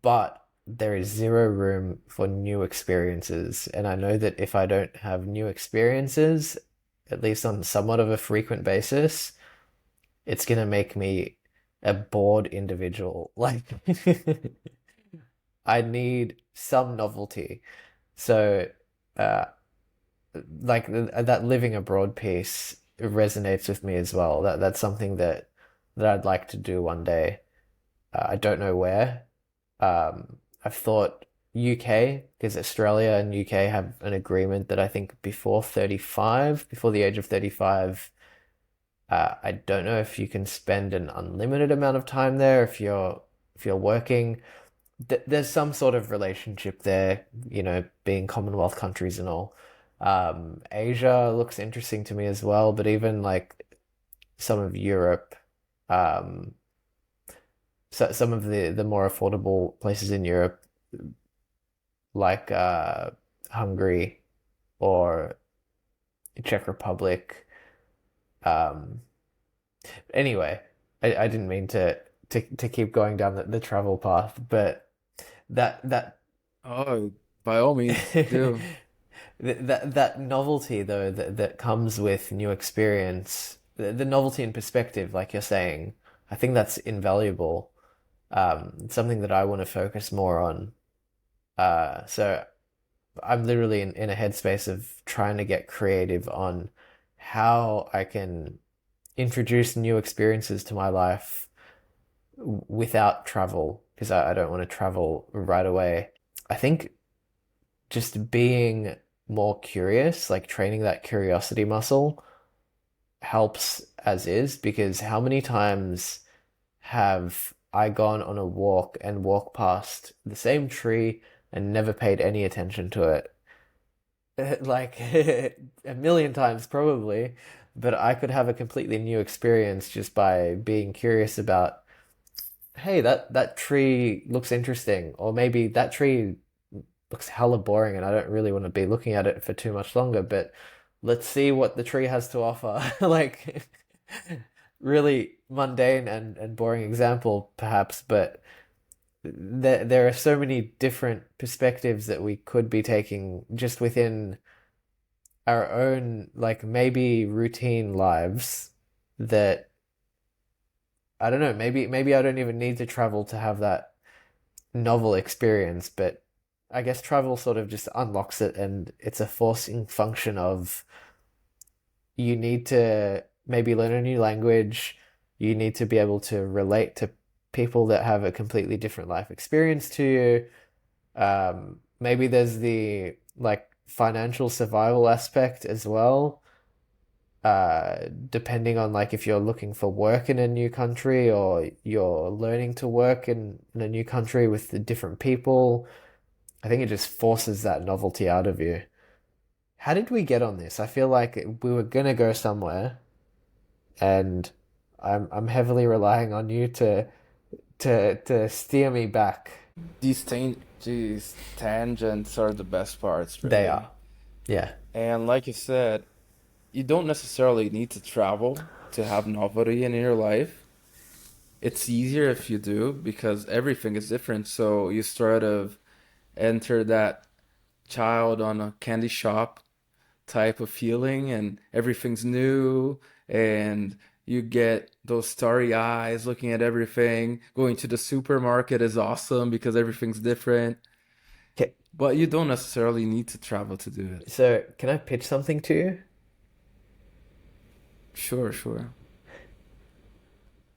but there is zero room for new experiences. And I know that if I don't have new experiences, at least on somewhat of a frequent basis, it's going to make me a bored individual. Like, I need some novelty. So, uh, like that living abroad piece resonates with me as well. That's something that I'd like to do one day. I don't know where. I've thought UK because Australia and UK have an agreement that I think before 35, before the age of 35, I don't know if you can spend an unlimited amount of time there if you're working. There's some sort of relationship there, being Commonwealth countries and all. Asia looks interesting to me as well, but even like some of Europe, um, so some of the more affordable places in Europe, like Hungary or Czech Republic. Um, anyway, I didn't mean to keep going down the travel path, but that Oh, by all means do. that novelty though that comes with new experience, the novelty and perspective, like you're saying, I think that's invaluable. It's something that I want to focus more on. So I'm literally in a headspace of trying to get creative on how I can introduce new experiences to my life without travel, because I don't want to travel right away. I think just being more curious, like training that curiosity muscle, helps as is, because how many times have I gone on a walk and walked past the same tree and never paid any attention to it? Like a million times probably, but I could have a completely new experience just by being curious about, hey, that tree looks interesting, or maybe that tree looks hella boring and I don't really want to be looking at it for too much longer, but let's see what the tree has to offer. Like really mundane and boring example perhaps, but there are so many different perspectives that we could be taking just within our own, like maybe routine lives, that I don't know, maybe I don't even need to travel to have that novel experience, but I guess travel sort of just unlocks it, and it's a forcing function of you need to maybe learn a new language, you need to be able to relate to people that have a completely different life experience to you. Maybe there's the like financial survival aspect as well. depending on like if you're looking for work in a new country or you're learning to work in a new country with the different people. I think it just forces that novelty out of you. How did we get on this? I feel like we were gonna go somewhere, and I'm heavily relying on you to steer me back. These tangents are the best parts, They really. are. Yeah. And like you said, you don't necessarily need to travel to have novelty in your life. It's easier if you do because everything is different. So you sort of enter that child on a candy shop type of feeling, and everything's new, and you get those starry eyes looking at everything. Going to the supermarket is awesome because everything's different, Okay. but you don't necessarily need to travel to do it. So can I pitch something to you? Sure, sure.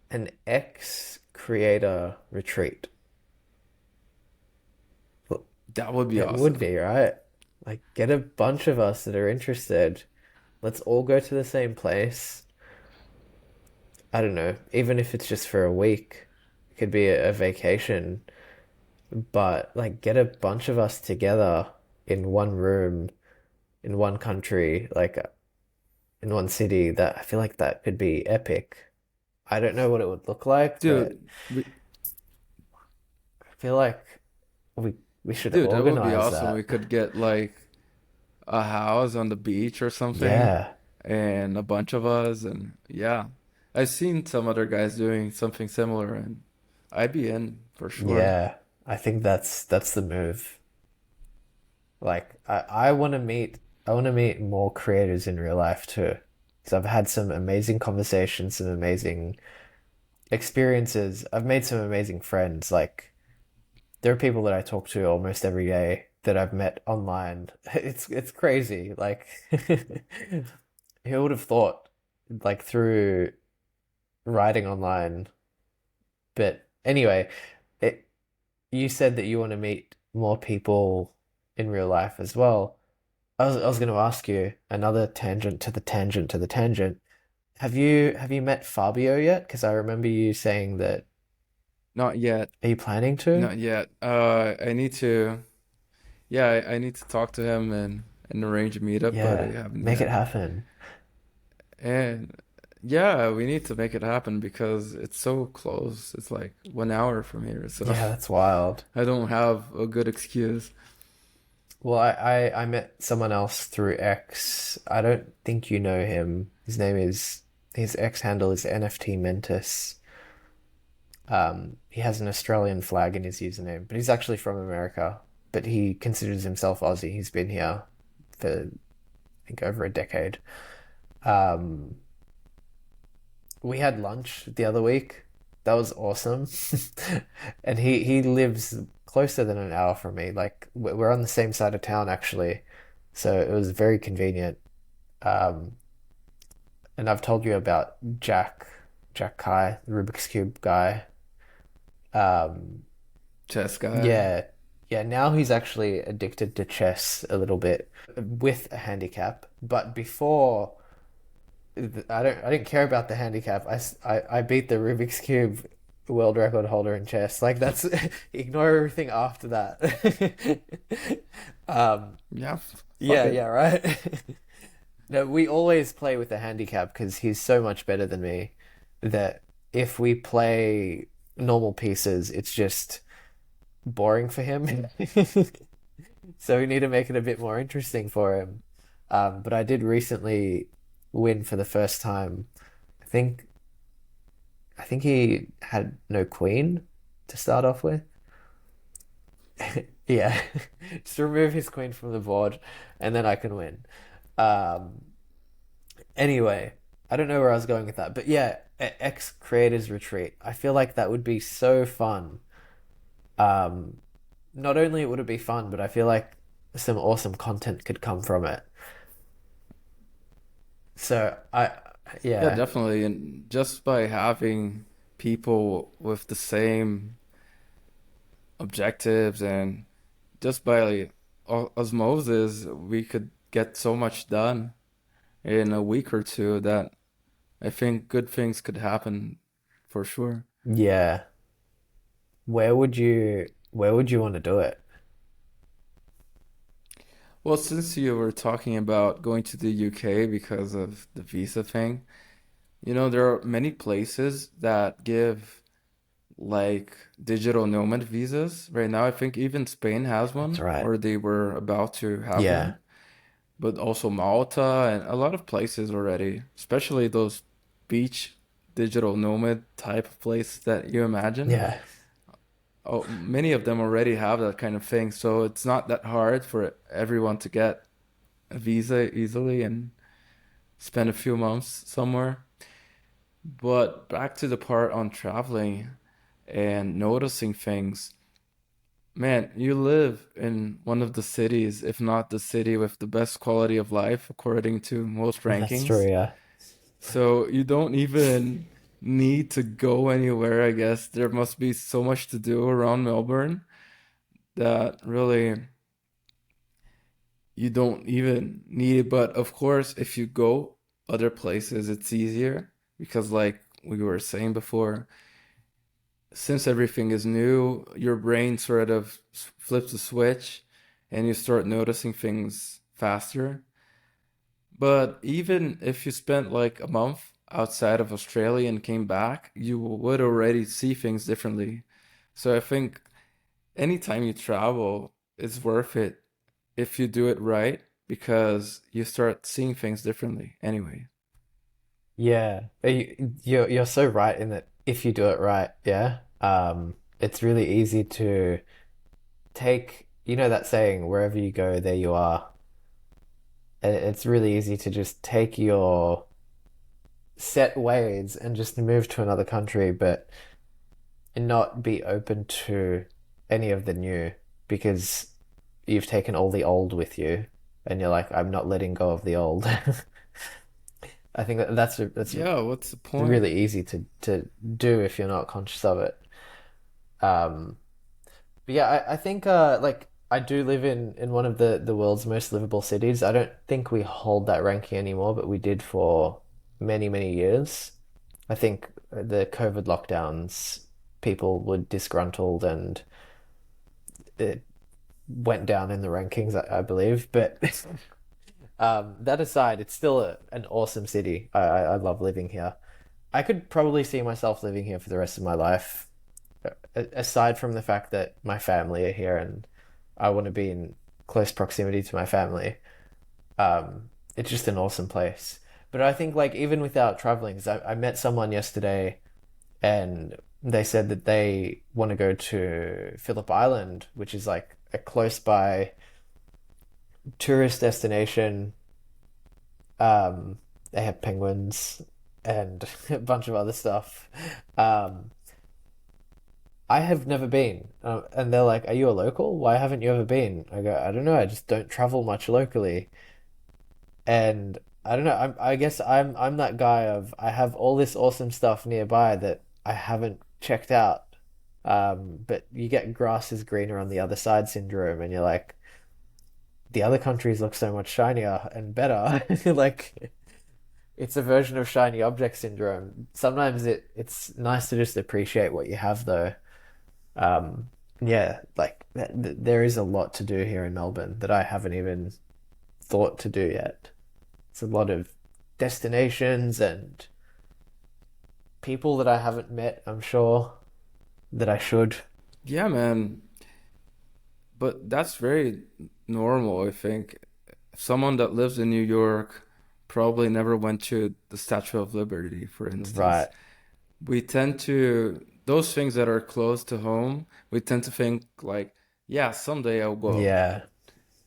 An ex creator retreat. Well, That would be it would awesome. be, right? Like, get a bunch of us that are interested. Let's all go to the same place. I don't know, even if it's just for a week, it could be a vacation, but like, get a bunch of us together in one room, in one country, like in one city. That I feel like that could be epic. I don't know what it would look like, but Dude, we, I feel like we we should dude, that would be organize awesome. We that. could get like a house on the beach or something, Yeah. and a bunch of us, and yeah. I've seen some other guys doing something similar, and I'd be in for sure. Yeah. I think that's the move. Like I want to meet more creators in real life too. Because I've had some amazing conversations, some amazing experiences. I've made some amazing friends. Like there are people that I talk to almost every day that I've met online. It's crazy. Like who would have thought like through writing online. But anyway, it you said that you want to meet more people in real life as well. I was going to ask you another tangent to the tangent to the tangent. Have you met Fabio yet? Because I remember you saying that. Not yet, Are you planning to? not yet. I need to, yeah, I need to talk to him and arrange a meetup, but I Yeah, haven't make it yet. happen. And yeah, we need to make it happen because it's so close. It's like 1 hour from here, so Yeah, that's wild. I don't have a good excuse. Well, I met someone else through X. I don't think you know him. His X handle is NFT Mentis. He has an Australian flag in his username, but he's actually from America. But he considers himself Aussie. He's been here for I think over a decade. Um, we had lunch the other week. That was awesome. And he lives closer than an hour from me. Like we're on the same side of town actually. So it was very convenient. Um, and I've told you about Jack Kai, the Rubik's Cube guy. Um, Chess guy. yeah, yeah. Now he's actually addicted to chess a little bit with a handicap. But before, I didn't care about the handicap. I beat the Rubik's Cube world record holder in chess. Like that's ignore everything after that. Um, Yeah, fuck yeah, it. yeah, right. No, we always play with the handicap because he's so much better than me that if we play normal pieces, it's just boring for him. So we need to make it a bit more interesting for him. But I did recently win for the first time. I think I think he had no queen to start off with. Yeah, just remove his queen from the board, and then I can win. Um, anyway, I don't know where I was going with that, but yeah, ex creators retreat. I feel like that would be so fun. Um, Not only would it be fun, but I feel like some awesome content could come from it. So Yeah, yeah, definitely. And just by having people with the same objectives and just by osmosis, we could get so much done. in a week or two that I think good things could happen for sure. Yeah. Where would you want to do it? Well, since you were talking about going to the UK because of the visa thing, there are many places that give like digital nomad visas right now. I think even Spain has That's one, right. or they were about to have Yeah. one, but also Malta and a lot of places already, especially those beach digital nomad type of place that you imagine. Yeah. Oh, many of them already have that kind of thing, so it's not that hard for everyone to get a visa easily and spend a few months somewhere. But back to the part on traveling and noticing things. Man, you live in one of the cities, if not the city with the best quality of life, according to most That's true, rankings. yeah. So you don't even need to go anywhere, I guess. There must be so much to do around Melbourne that really you don't even need it. But of course, if you go other places, it's easier because, like we were saying before, since everything is new, your brain sort of flips a switch and you start noticing things faster. But even if you spent like a month outside of Australia and came back, you would already see things differently. So I think anytime you travel, it's worth it if you do it right because you start seeing things differently anyway. Yeah. You're so right in that if you do it right, yeah. It's really easy to take, that saying, wherever you go, there you are. And it's really easy to just take your set ways and just move to another country, but not be open to any of the new because you've taken all the old with you and you're like, I'm not letting go of the old. I think that's Yeah, what's the point? really easy to do if you're not conscious of it. Um, but yeah, I think like I do live in one of the world's most livable cities. I don't think we hold that ranking anymore, but we did for many, many years. I think the COVID lockdowns, people were disgruntled and it went down in the rankings, I believe. But that aside, it's still an awesome city. I love living here. I could probably see myself living here for the rest of my life, aside from the fact that my family are here and I want to be in close proximity to my family. It's just an awesome place. But I think like even without traveling, 'cause I met someone yesterday and they said that they want to go to Phillip Island, which is like a close by tourist destination. Um, they have penguins and a bunch of other stuff. Um, I have never been. And they're like, "Are you a local? Why haven't you ever been?" I go, "I don't know. I just don't travel much locally." And I don't know. I guess I'm that guy of I have all this awesome stuff nearby that I haven't checked out. But you get grass is greener on the other side syndrome, and you're like, the other countries look so much shinier and better. Like it's a version of shiny object syndrome. Sometimes it's nice to just appreciate what you have though. Um, yeah, like there is a lot to do here in Melbourne that I haven't even thought to do yet. It's a lot of destinations and people that I haven't met, I'm sure, that I should. Yeah, man. But that's very normal, I think. Someone that lives in New York probably never went to the Statue of Liberty, for instance. Right. We tend to, those things that are close to home, we tend to think like, yeah, someday I'll go. Yeah.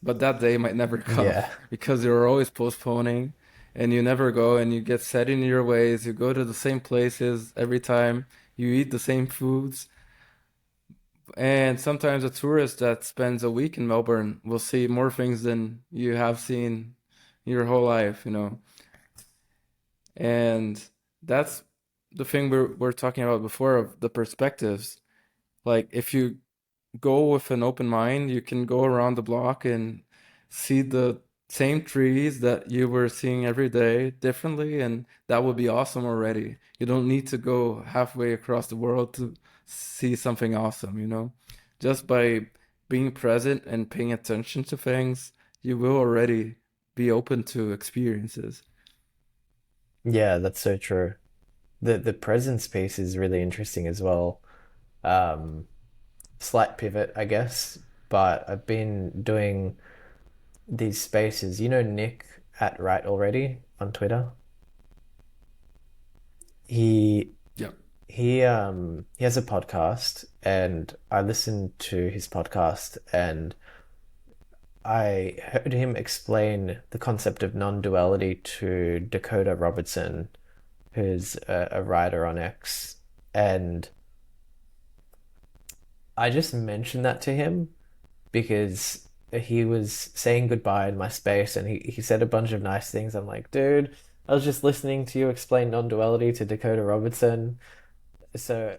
But that day might never come Yeah. because you're always postponing and you never go and you get set in your ways. You go to the same places every time, you eat the same foods. And sometimes a tourist that spends a week in Melbourne will see more things than you have seen your whole life. And that's the thing we're talking about before of the perspectives. Like if you go with an open mind, you can go around the block and see the same trees that you were seeing every day differently, and that would be awesome already. You don't need to go halfway across the world to see something awesome, you know? Just by being present and paying attention to things, you will already be open to experiences. Yeah, that's so true. The presence piece is really interesting as well. Um, Slight pivot, I guess, but I've been doing these spaces. You know Nick at Right Already on Twitter? He Yeah. he has a podcast and I listened to his podcast and I heard him explain the concept of non-duality to Dakota Robertson, who's a writer on X, and I just mentioned that to him because he was saying goodbye in my space and he said a bunch of nice things. I'm like, dude, I was just listening to you explain non-duality to Dakota Robertson. So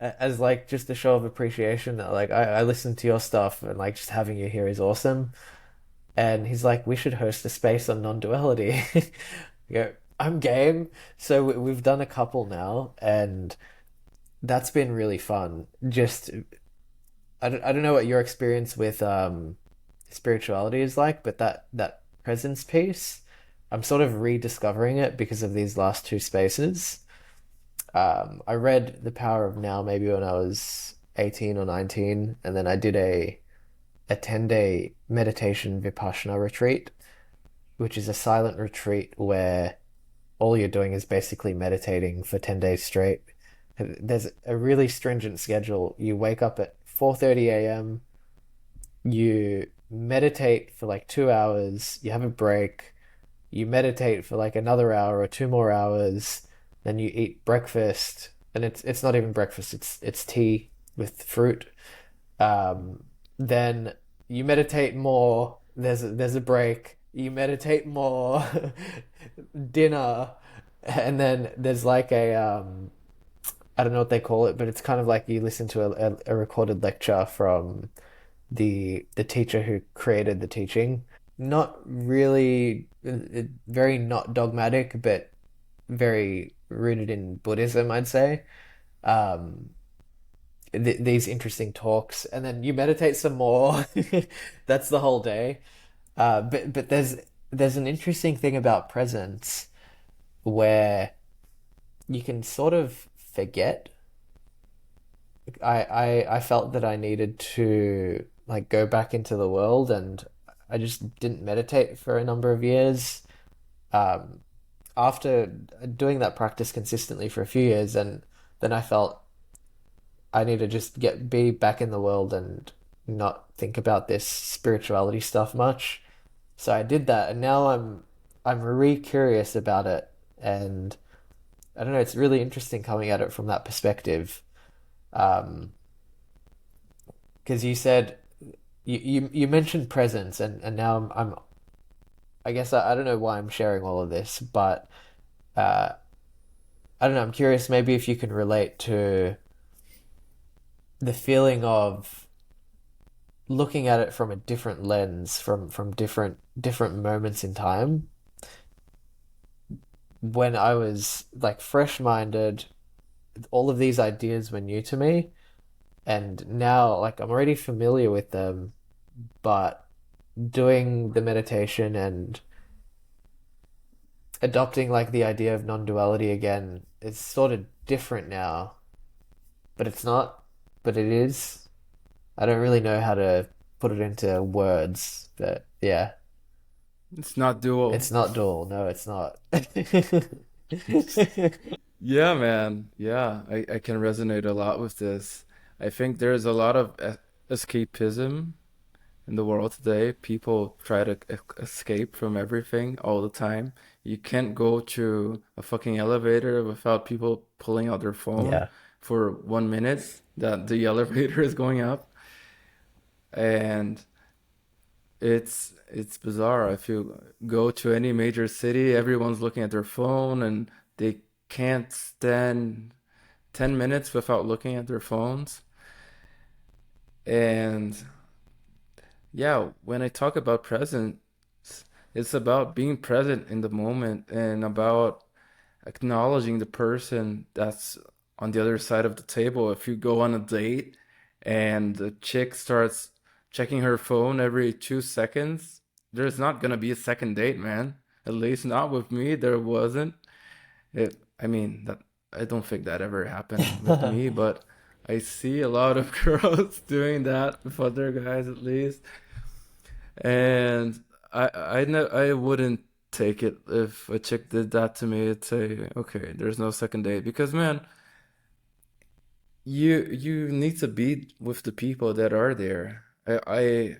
as like just a show of appreciation, like I listened to your stuff and like just having you here is awesome. And he's like, we should host a space on non-duality. I go, I'm game. So we've done a couple now, and that's been really fun. Just I don't know what your experience with spirituality is like, but that presence piece, I'm sort of rediscovering it because of these last two spaces. I read The Power of Now maybe when I was 18 or 19, and then I did a 10-day meditation vipassana retreat, which is a silent retreat where all you're doing is basically meditating for 10 days straight. There's a really stringent schedule. You wake up at 4:30 a.m., you meditate for like 2 hours, you have a break, you meditate for like another hour or 2 more hours, then you eat breakfast, and it's not even breakfast, it's tea with fruit. Then you meditate more. There's a break. You meditate more, dinner, and then there's like a I don't know what they call it, but it's kind of like you listen to a recorded lecture from the teacher who created the teaching. Not really, very not dogmatic, but very rooted in Buddhism, I'd say. Um, these interesting talks, and then you meditate some more. That's the whole day. But there's an interesting thing about presence where you can sort of forget. I felt that I needed to like go back into the world, and I just didn't meditate for a number of years. Um, After doing that practice consistently for a few years, and then I felt I need to just be back in the world and not think about this spirituality stuff much. So I did that, and now I'm re-curious about it, and I don't know, it's really interesting coming at it from that perspective. Um, because you said you mentioned presence, and now I'm I guess I don't know why I'm sharing all of this, but uh, I don't know. I'm curious, maybe if you can relate to the feeling of looking at it from a different lens, from different moments in time. When I was like fresh-minded, all of these ideas were new to me, and now like I'm already familiar with them, but doing the meditation and adopting like the idea of non-duality again, it's sort of different now, but it's not, but it is. I don't really know how to put it into words, but yeah, It's not dual. it's not dual. No, it's not. Yeah, man. Yeah, I can resonate a lot with this. I think there's a lot of escapism in the world today. People try to escape from everything all the time. You can't go to a fucking elevator without people pulling out their phone Yeah, for 1 minute that the elevator is going up. And it's bizarre. If you go to any major city, everyone's looking at their phone and they can't stand 10 minutes without looking at their phones. And yeah, when I talk about presence, It's about being present in the moment and about acknowledging the person that's on the other side of the table. If you go on a date and the chick starts checking her phone every 2 seconds, there's not gonna be a second date, man. At least not with me, there wasn't. I mean, that I don't think that ever happened with me, but I see a lot of girls doing that with other guys at least. And I wouldn't take it if a chick did that to me. I'd say, okay, there's no second date because man, you need to be with the people that are there. I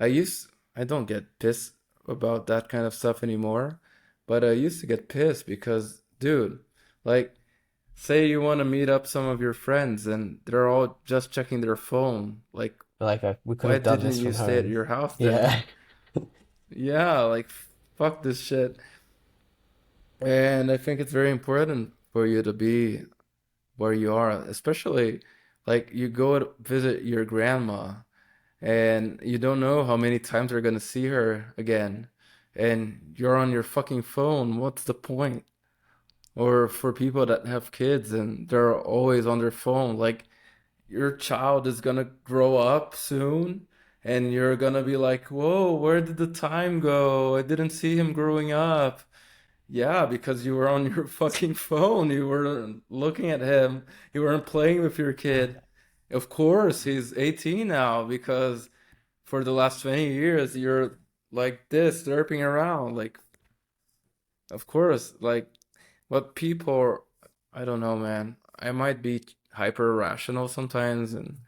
used I don't get pissed about that kind of stuff anymore, but I used to get pissed because, dude, like, say you want to meet up some of your friends and they're all just checking their phone. Like, Like we could why have done didn't this you from stay at home. your house then? Yeah. Yeah, like, fuck this shit. And I think it's very important for you to be where you are, especially like you go to visit your grandma and you don't know how many times you're gonna see her again, and you're on your fucking phone. What's the point? Or for people that have kids and they're always on their phone, like your child is gonna grow up soon and you're gonna be like, whoa, where did the time go? I didn't see him growing up. Yeah, because you were on your fucking phone. You were looking at him. You weren't playing with your kid. Of course, he's 18 now because for the last 20 years you're like this, derping around. Like, of course, like, what people, I don't know, man. I might be hyper rational sometimes, and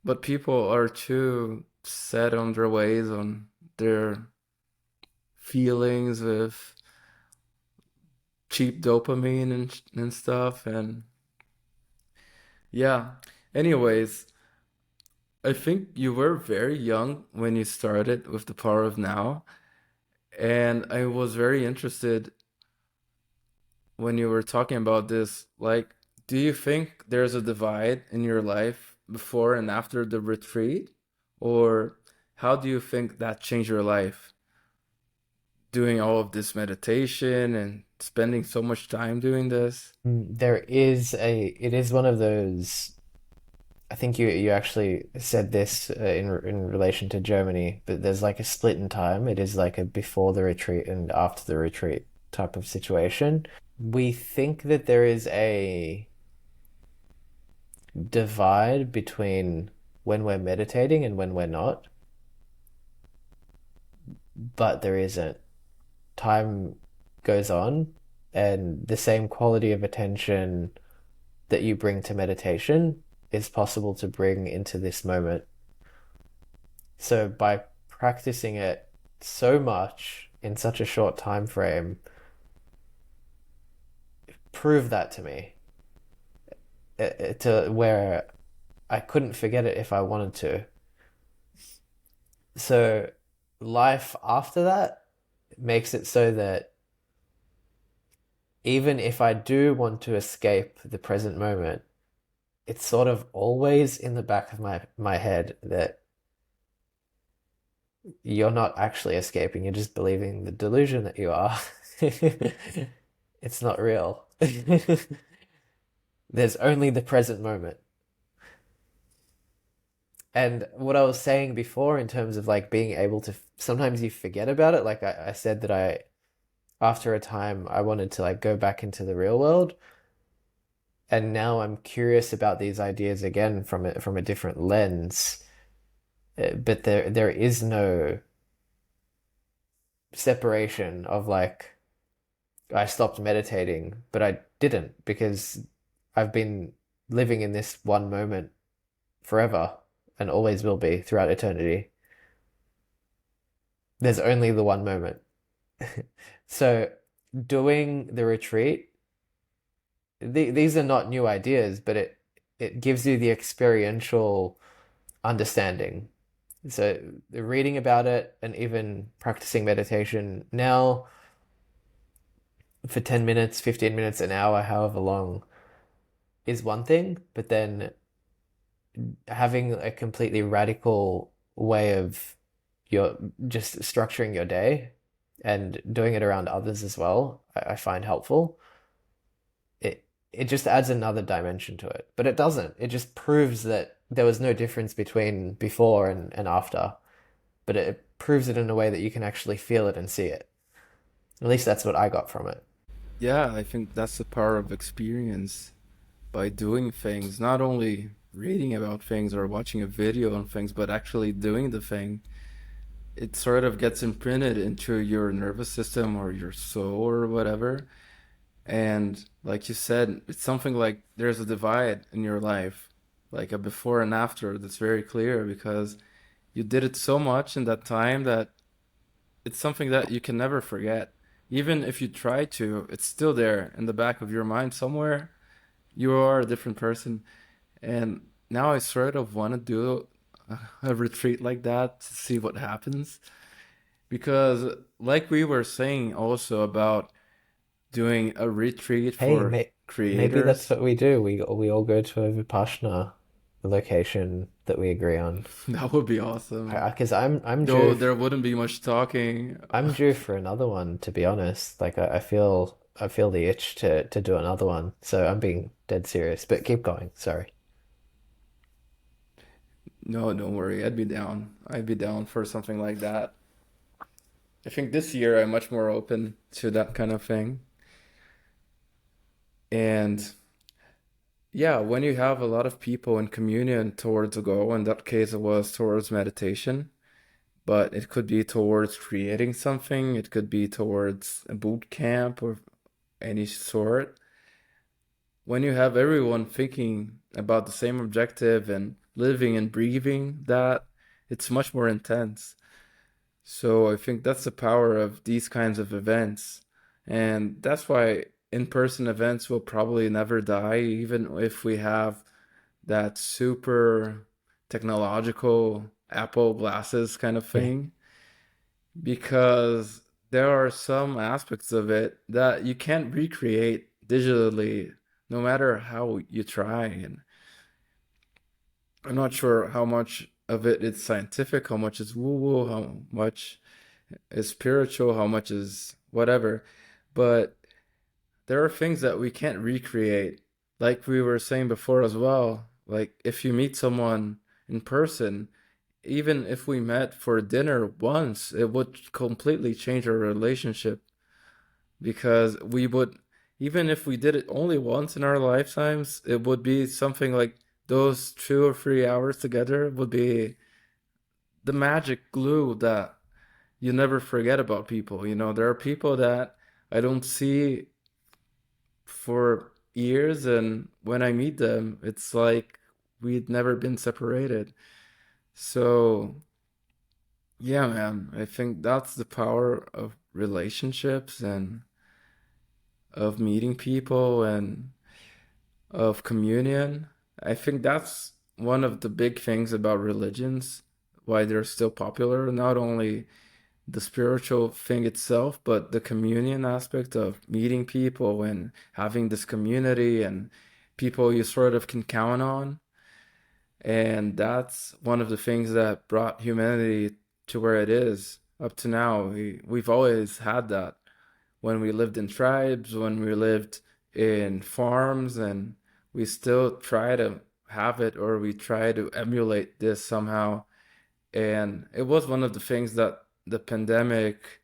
but people are too set on their ways, on their feelings with cheap dopamine and stuff. And yeah. Anyways, I think you were very young when you started with the Power of Now, and I was very interested when you were talking about this. Like, do you think there's a divide in your life before and after the retreat? Or how do you think that changed your life? Doing all of this meditation and spending so much time doing this? It is one of those. I think you actually said this in relation to Germany, but there's like a split in time. It is like a before the retreat and after the retreat type of situation. We think that there is a divide between when we're meditating and when we're not, but there isn't. Time goes on, and the same quality of attention that you bring to meditation is possible to bring into this moment. So by practicing it so much in such a short time frame, prove that to me to where I couldn't forget it if I wanted to. So life after that makes it so that even if I do want to escape the present moment, it's sort of always in the back of my head that you're not actually escaping, you're just believing the delusion that you are. It's not real. There's only the present moment. And what I was saying before in terms of like being able to sometimes you forget about it. Like I said that after a time I wanted to like go back into the real world. And now I'm curious about these ideas again from a different lens. But there is no separation of like I stopped meditating, but I didn't because I've been living in this one moment forever and always will be throughout eternity. There's only the one moment. So doing the retreat, these are not new ideas, but it gives you the experiential understanding. So reading about it and even practicing meditation now for 10 minutes, 15 minutes, an hour, however long is one thing, but then having a completely radical way of you're just structuring your day and doing it around others as well, I find helpful. It just adds another dimension to it. But it doesn't. It just proves that there was no difference between before and after. But it proves it in a way that you can actually feel it and see it. At least that's what I got from it. Yeah, I think that's the power of experience by doing things, not only reading about things or watching a video on things, but actually doing the thing. It sort of gets imprinted into your nervous system or your soul or whatever. And like you said, it's something like there's a divide in your life, like a before and after that's very clear because you did it so much in that time that it's something that you can never forget. Even if you try to, it's still there in the back of your mind somewhere. You are a different person. And now I sort of want to do a retreat like that to see what happens. Because, like we were saying also about doing a retreat Hey, for maybe that's creators, what we do. We all go to a Vipassana location that we agree on. that would be awesome. Because Though there wouldn't be much talking. I'm due for another one, to be honest. Like I feel the itch to do another one. So I'm being dead serious. But keep going. Sorry. No, don't worry. I'd be down. I'd be down for something like that. I think this year I'm much more open to that kind of thing. And yeah, when you have a lot of people in communion towards a goal, in that case it was towards meditation, but it could be towards creating something, it could be towards a boot camp or any sort. When you have everyone thinking about the same objective and living and breathing that, it's much more intense. So I think that's the power of these kinds of events. And that's why in-person events will probably never die, even if we have that super technological Apple glasses kind of Yeah. thing, because there are some aspects of it that you can't recreate digitally, no matter how you try. And I'm not sure how much of it is scientific, how much is woo-woo, how much is spiritual, how much is whatever. But there are things that we can't recreate. Like we were saying before as well, like if you meet someone in person, even if we met for dinner once, it would completely change our relationship because we would, even if we did it only once in our lifetimes, it would be something like those 2 or 3 hours together would be the magic glue that you never forget about people. You know, there are people that I don't see for years, and when I meet them, it's like we'd never been separated. So, yeah, man, I think that's the power of relationships and of meeting people and of communion. I think that's one of the big things about religions, why they're still popular, not only the spiritual thing itself, but the communion aspect of meeting people and having this community and people you sort of can count on. And that's one of the things that brought humanity to where it is up to now. We've always had that when we lived in tribes, when we lived in farms, and we still try to have it or we try to emulate this somehow. And it was one of the things that the pandemic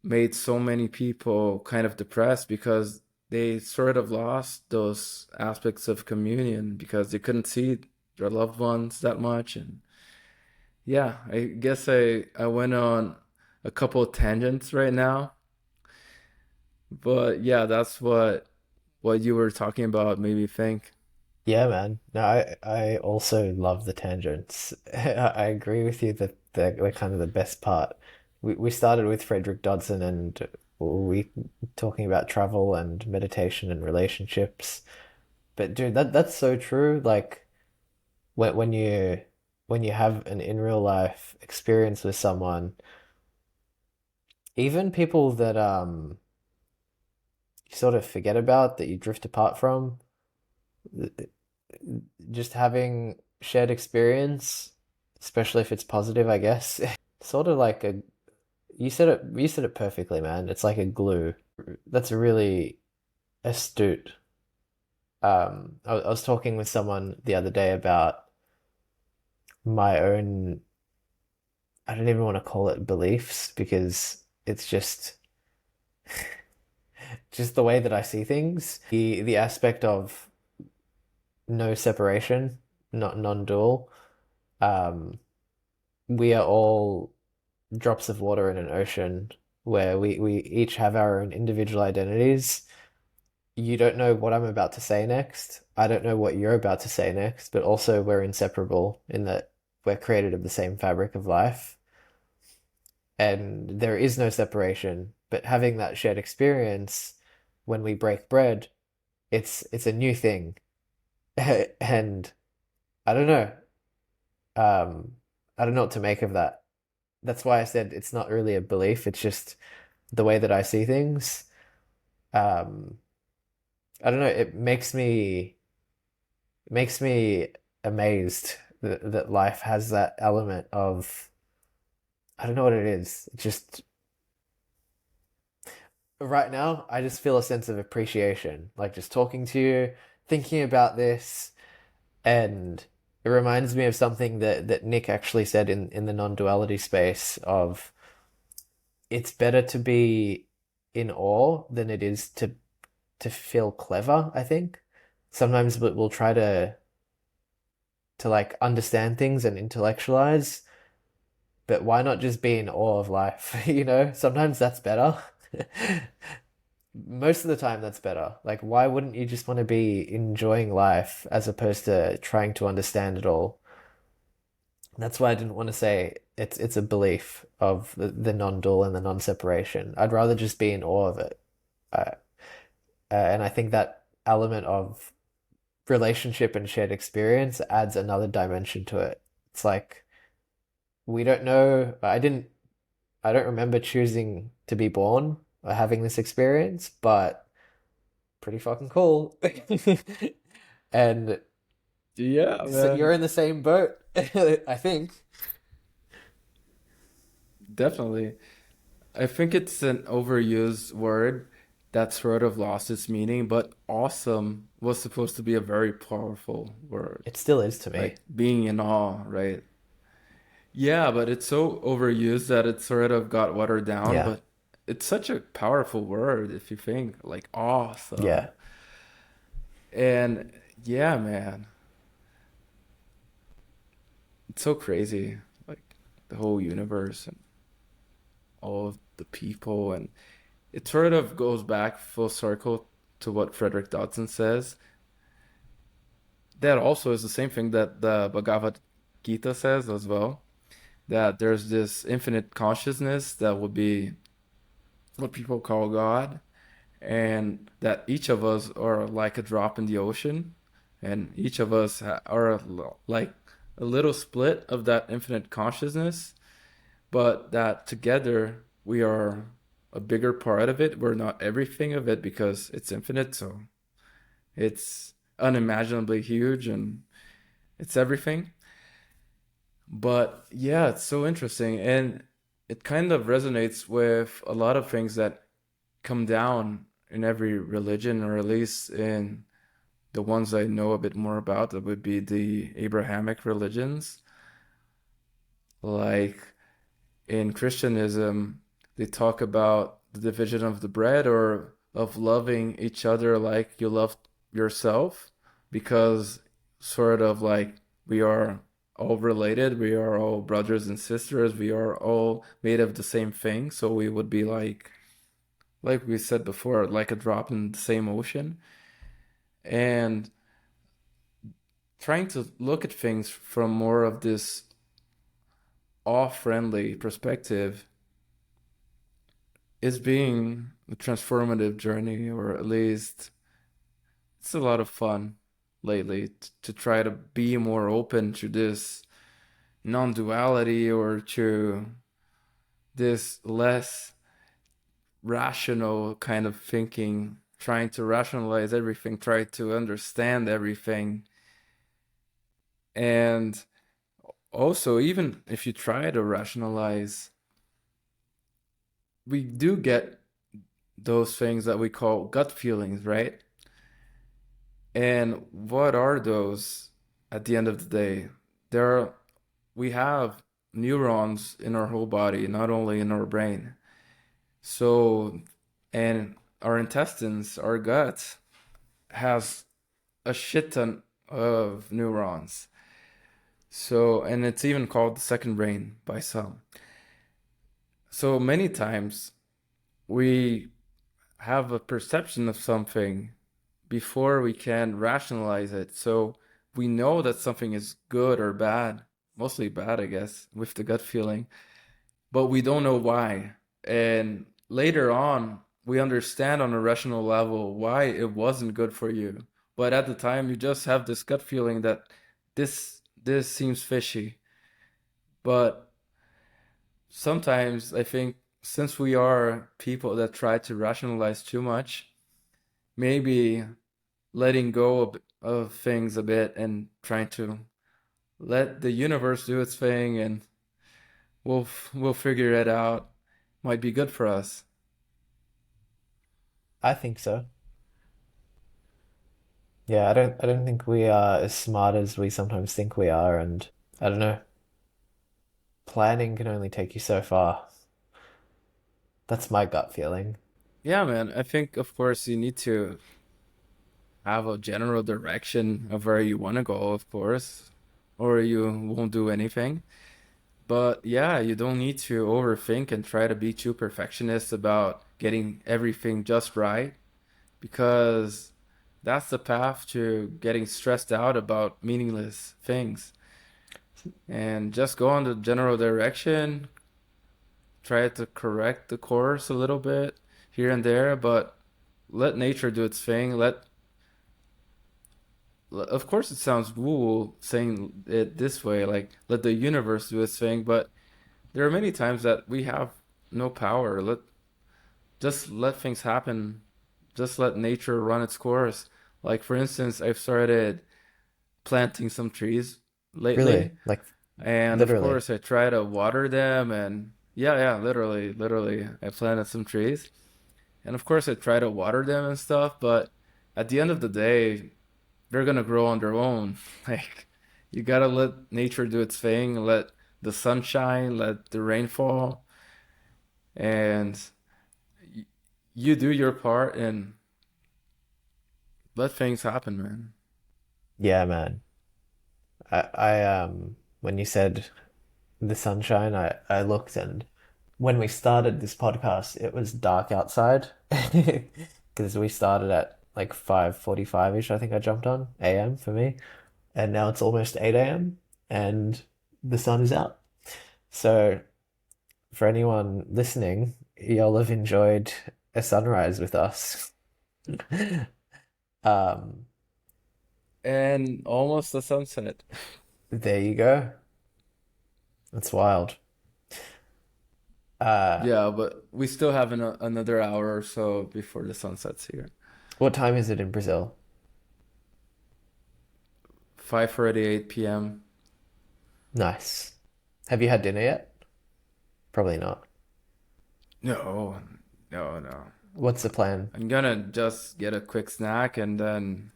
made so many people kind of depressed because they sort of lost those aspects of communion because they couldn't see their loved ones that much. And yeah, I guess I went on a couple of tangents right now, but yeah, that's what you were talking about made me think. Yeah, man. No, I also love the tangents. I agree with you that they're kind of the best part. We started with Frederick Dodson and we talking about travel and meditation and relationships. But dude, that's so true. Like when when you have an in real life experience with someone, even people that you sort of forget about that you drift apart from, just having shared experience, especially if it's positive, I guess. sort of like a you said it perfectly, man. It's like a glue. That's really astute. I was talking with someone the other day about my own, I don't even want to call it beliefs because it's just the way that I see things. The aspect of no separation, not non-dual. Um, we are all drops of water in an ocean where we each have our own individual identities. You don't know what I'm about to say next. I don't know what you're about to say next, but also we're inseparable in that we're created of the same fabric of life. And there is no separation, but having that shared experience when we break bread, it's a new thing. And I don't know. Um, I don't know what to make of that. That's why I said it's not really a belief, it's just the way that I see things. Um, I don't know, it makes me amazed that life has that element of I don't know what it is. It's just right now, I just feel a sense of appreciation, like just talking to you, thinking about this, and it reminds me of something that Nick actually said in the non-duality space of it's better to be in awe than it is to feel clever, I think. Sometimes we'll try to like understand things and intellectualize, but why not just be in awe of life, you know? Sometimes that's better. Most of the time that's better. Like why wouldn't you just want to be enjoying life as opposed to trying to understand it all? That's why I didn't want to say it's a belief of the non-dual and the non-separation. I'd rather just be in awe of it. Uh, and I think that element of relationship and shared experience adds another dimension to it. It's like we don't know. I don't remember choosing to be born or having this experience, but pretty fucking cool. And Yeah, so you're man. in the same boat, I think. Definitely. I think it's an overused word that sort of lost its meaning, but awesome was supposed to be a very powerful word. It still is to me. Like being in awe, right? Yeah, but it's so overused that it sort of got watered down, Yeah. but it's such a powerful word if you think like awesome. Yeah. And yeah, man, it's so crazy. Like the whole universe and all of the people and it sort of goes back full circle to what Frederick Dodson says. That also is the same thing that the Bhagavad Gita says as well, that there's this infinite consciousness that would be what people call God, and that each of us are like a drop in the ocean, and each of us are like a little split of that infinite consciousness, but that together we are a bigger part of it. We're not everything of it because it's infinite, so it's unimaginably huge and it's everything. But yeah, it's so interesting and it kind of resonates with a lot of things that come down in every religion, or at least in the ones I know a bit more about. That would be the Abrahamic religions. Like in Christianism, they talk about the division of the bread or of loving each other like you love yourself, because sort of like we are all related, we are all brothers and sisters, we are all made of the same thing, so we would be like we said before, like a drop in the same ocean. And trying to look at things from more of this awe-friendly perspective is being a transformative journey, or at least it's a lot of fun lately to try to be more open to this non-duality, or to this less rational kind of thinking, trying to rationalize everything, try to understand everything, and also, even if you try to rationalize, we do get those things that we call gut feelings, right? And what are those at the end of the day? There are, we have neurons in our whole body, not only in our brain. So, and our intestines, our gut has a shit ton of neurons. So, and it's even called the second brain by some. So many times we have a perception of something before we can rationalize it. So we know that something is good or bad, mostly bad, I guess, with the gut feeling, but we don't know why. And later on, we understand on a rational level why it wasn't good for you. But at the time, you just have this gut feeling that this seems fishy. But sometimes I think since we are people that try to rationalize too much, maybe letting go of things a bit and trying to let the universe do its thing and we'll figure it out might be good for us. I think so. Yeah, I don't think we are as smart as we sometimes think we are, and I don't know, planning can only take you so far. That's my gut feeling. Yeah, man. I think of course you need to have a general direction of where you want to go, of course, or you won't do anything. But yeah, you don't need to overthink and try to be too perfectionist about getting everything just right because that's the path to getting stressed out about meaningless things. And just go on the general direction, try to correct the course a little bit here and there, but let nature do its thing. Of course, it sounds woo saying it this way, like let the universe do its thing, but there are many times that we have no power. Just let things happen. Just let nature run its course. Like for instance, I've started planting some trees lately, Really, like and of literally. course I try to water them and yeah, literally I planted some trees. And of course I try to water them and stuff, but at the end of the day, they're gonna grow on their own. Like you gotta let nature do its thing, let the sun shine, let the rain fall, and you do your part and let things happen, man. Yeah, man. I when you said the sunshine, I looked, and when we started this podcast, it was dark outside because we started at like 5:45-ish, I think I jumped on AM for me, and now it's almost 8 a.m. and the sun is out. So for anyone listening, you'll have enjoyed a sunrise with us. Um, And almost the sunset. there you go. That's wild. Uh, Yeah, but we still have another hour or so before the sun sets here. what time is it in Brazil? 5:48 p.m. Nice. Have you had dinner yet? Probably not. No, no. What's the plan? I'm gonna just get a quick snack and then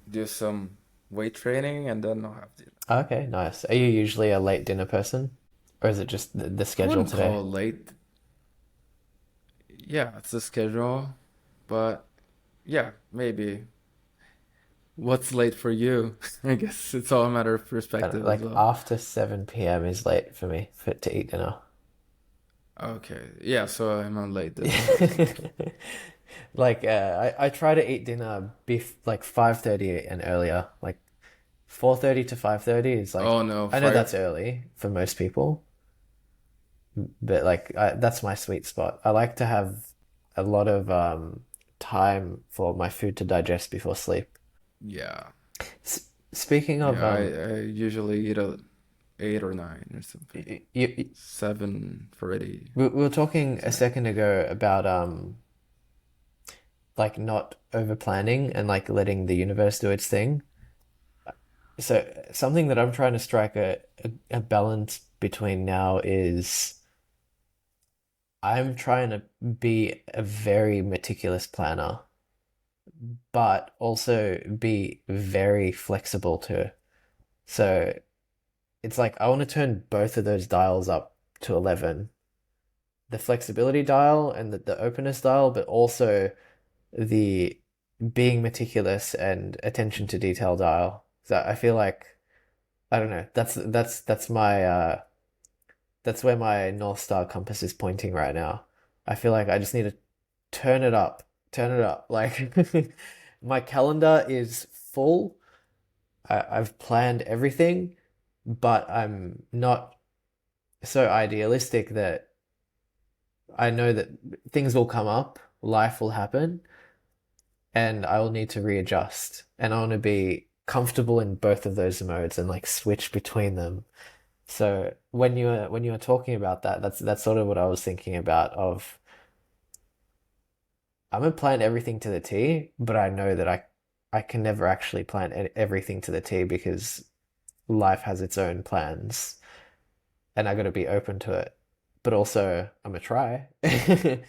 do some weight training and then I'll have dinner. Okay, nice. Are you usually a late dinner person? Or is it just the I schedule wouldn't call today? it late. Yeah, it's a schedule, but yeah, maybe. What's late for you? I guess it's all a matter of Kind of perspective as like well. after 7 p.m. is late for me to eat dinner. Okay, yeah, so I'm on late then. Like I try to eat dinner like 5:30 and earlier. Like 4:30 to 5:30 is like Oh no, I know that's five. early for most people, but like that's my sweet spot. I like to have a lot of time for my food to digest before sleep. Yeah, Speaking of I usually eat at 8 or 9 or something. you, 7 already. we were talking a Snack. second ago about like not over planning and like letting the universe do its thing. So something that I'm trying to strike a balance between now is I'm trying to be a very meticulous planner, but also be very flexible too. So it's like I want to turn both of those dials up to 11. The flexibility dial and the openness dial, but also the being meticulous and attention to detail dial. So I feel like I don't know. That's my that's where my North Star compass is pointing right now. I feel like I just need to turn it up, turn it up. Like my calendar is full. I've planned everything, but I'm not so idealistic that I know that things will come up, life will happen, and I will need to readjust. And I want to be comfortable in both of those modes and like switch between them. So when you were talking about that, that's sort of what I was thinking about of I'm gonna plan everything to the T, but I know that I can never actually plan everything to the T because life has its own plans and I got to be open to it. But also I'm gonna try. I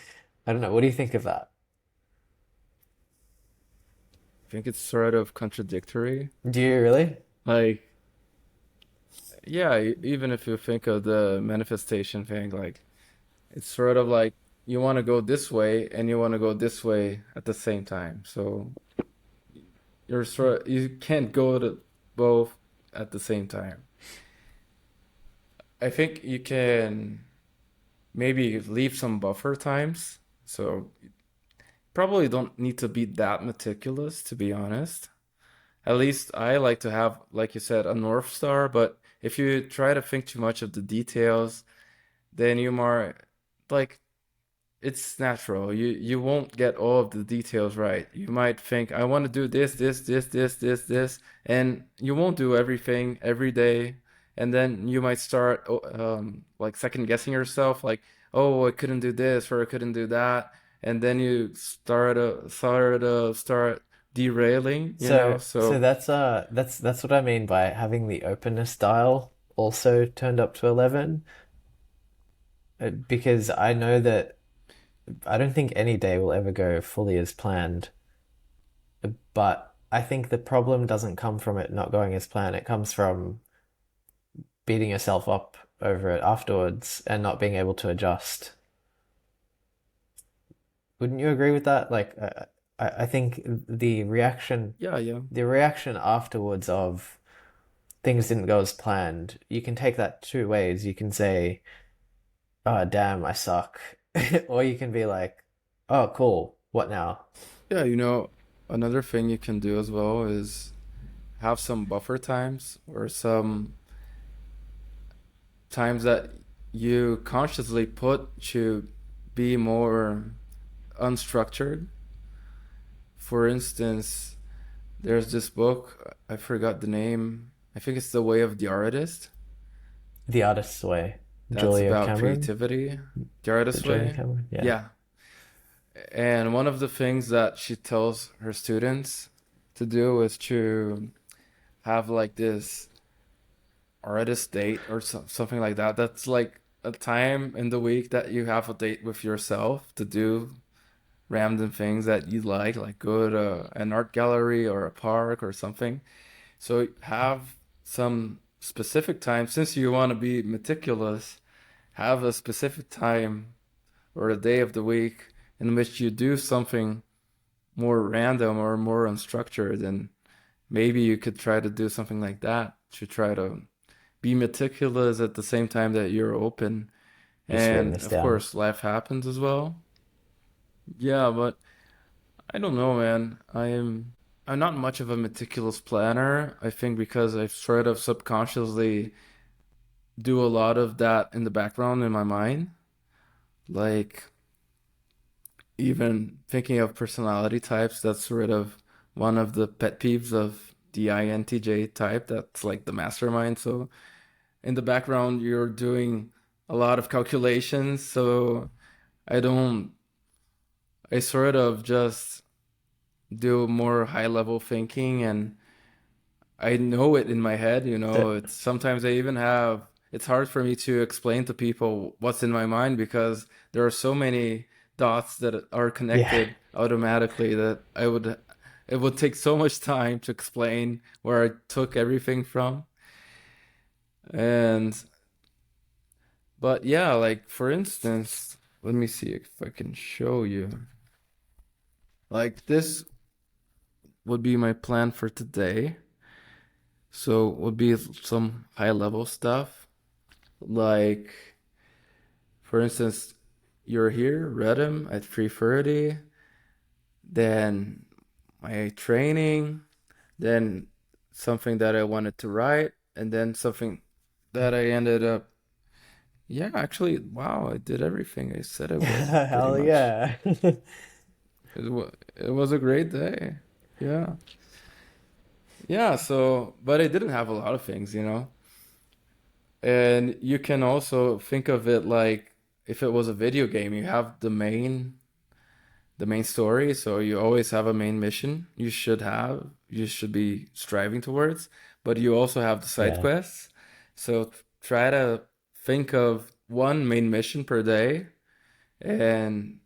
don't know. What do you think of that? I think it's sort of contradictory. Do you really? Like, yeah, even if you think of the manifestation thing, like it's sort of like you want to go this way and you want to go this way at the same time. So you can't go to both at the same time. I think you can maybe leave some buffer times. So probably don't need to be that meticulous, to be honest. At least I like to have, like you said, a North Star, but if you try to think too much of the details, then you more like it's natural. You won't get all of the details right. You might think, I want to do this, and you won't do everything every day. And then you might start like second guessing yourself, like, oh, I couldn't do this or I couldn't do that. And then you start derailing, you know? So So that's what I mean by having the openness dial also turned up to 11 because I know that I don't think any day will ever go fully as planned, but I think the problem doesn't come from it not going as planned. It comes from beating yourself up over it afterwards and not being able to adjust. Wouldn't you agree with that? Like, I think yeah, yeah. the reaction afterwards of things didn't go as planned, you can take that two ways. You can say, "Oh, damn, I suck," or you can be like, "Oh, cool. What now?" Yeah, another thing you can do as well is have some buffer times or some times that you consciously put to be more unstructured. For instance, there's this book, I forgot the name. I think it's The Way of the Artist. The Artist's Way, That's Julia about Cameron. creativity. The Is it Artist Julia Way. Cameron? Yeah. Yeah. And one of the things that she tells her students to do is to have like this artist date or something like that. That's like a time in the week that you have a date with yourself to do random things that you like go to an art gallery or a park or something. So have some specific time, since you want to be meticulous, have a specific time or a day of the week in which you do something more random or more unstructured. And maybe you could try to do something like that to try to be meticulous at the same time that you're open. Just written And this of down. course, life happens as well. Yeah, but I don't know, man. I'm not much of a meticulous planner. I think because I sort of subconsciously do a lot of that in the background in my mind. Like even thinking of personality types, that's sort of one of the pet peeves of the INTJ type. That's like the mastermind. So in the background, you're doing a lot of calculations. So I don't, I sort of just do more high level thinking and I know it in my head, So, it's sometimes I even have it's hard for me to explain to people what's in my mind because there are so many dots that are yeah. connected automatically that it would take so much time to explain where I took everything from. And but yeah, like for instance, let me see if I can show you. Like this would be my plan for today. So would be some high level stuff. Like for instance, you're here, Redim at 3:30, then my training, then something that I wanted to write, and then something that I ended up yeah, actually, wow, I did everything I said I would, pretty Hell much. yeah. It was a great day. Yeah. Yeah, so, but I didn't have a lot of things. And you can also think of it like if it was a video game, you have the main story, so you always have a main mission you should be striving towards, but you also have the side Yeah. quests. So try to think of one main mission per day, and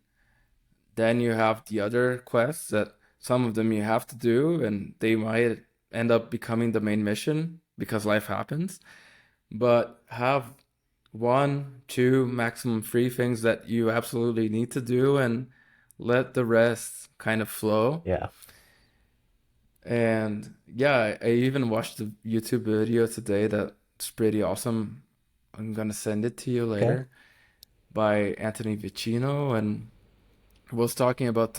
then you have the other quests that some of them you have to do, and they might end up becoming the main mission because life happens. But have one, two, maximum three things that you absolutely need to do and let the rest kind of flow. Yeah. And yeah, I even watched a YouTube video today that's pretty awesome. I'm gonna send it to you Okay. later by Anthony Vicino, and was talking about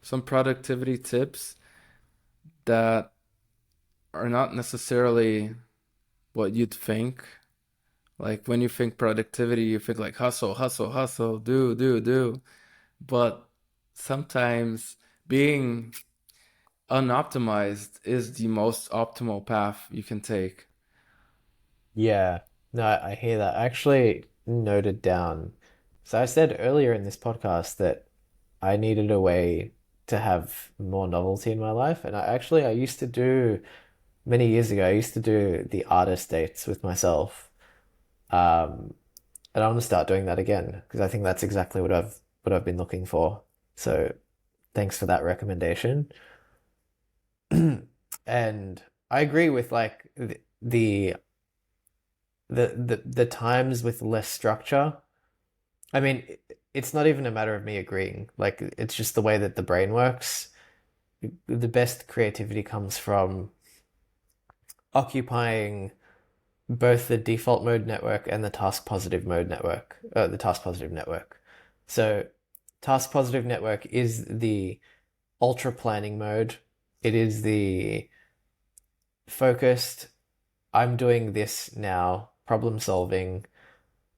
some productivity tips that are not necessarily what you'd think. Like when you think productivity, you think like hustle, hustle, hustle, do, do, do. But sometimes being unoptimized is the most optimal path you can take. Yeah. No, I hear that. I actually noted down. So I said earlier in this podcast that I needed a way to have more novelty in my life. And I used to do many years ago, I used to do the artist dates with myself. Um, and I want to start doing that again because I think that's exactly what I've been looking for. So thanks for that recommendation. And I agree with like the times with less structure. I mean, it's not even a matter of me agreeing. Like it's just the way that the brain works. The best creativity comes from occupying both the default mode network and the task positive network. So, task positive network is the ultra planning mode. It is the focused, I'm doing this now, problem solving,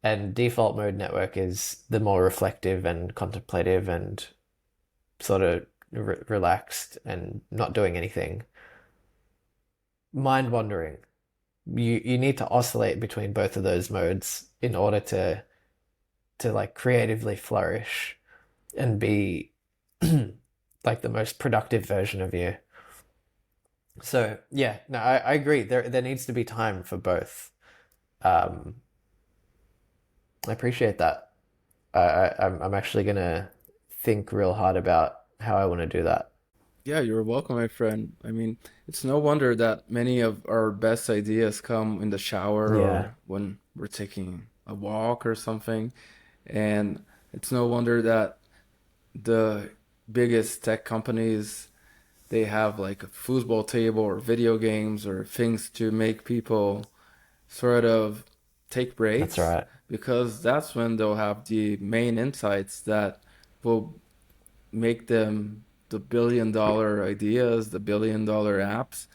and default mode network is the more reflective and contemplative and sort of relaxed and not doing anything. Mind wandering. You need to oscillate between both of those modes in order to like creatively flourish and be like the most productive version of you. So yeah, no, I agree. There needs to be time for both. Um, I appreciate that. I'm actually gonna think real hard about how I want to do that. Yeah, you're welcome, my friend. I mean, it's no wonder that many of our best ideas come in the shower Yeah, or when we're taking a walk or something. And it's no wonder that the biggest tech companies they have like a foosball table or video games or things to make people sort of take that's breaks right. because that's when they'll have the main insights that will make them the billion-dollar ideas, the billion-dollar apps.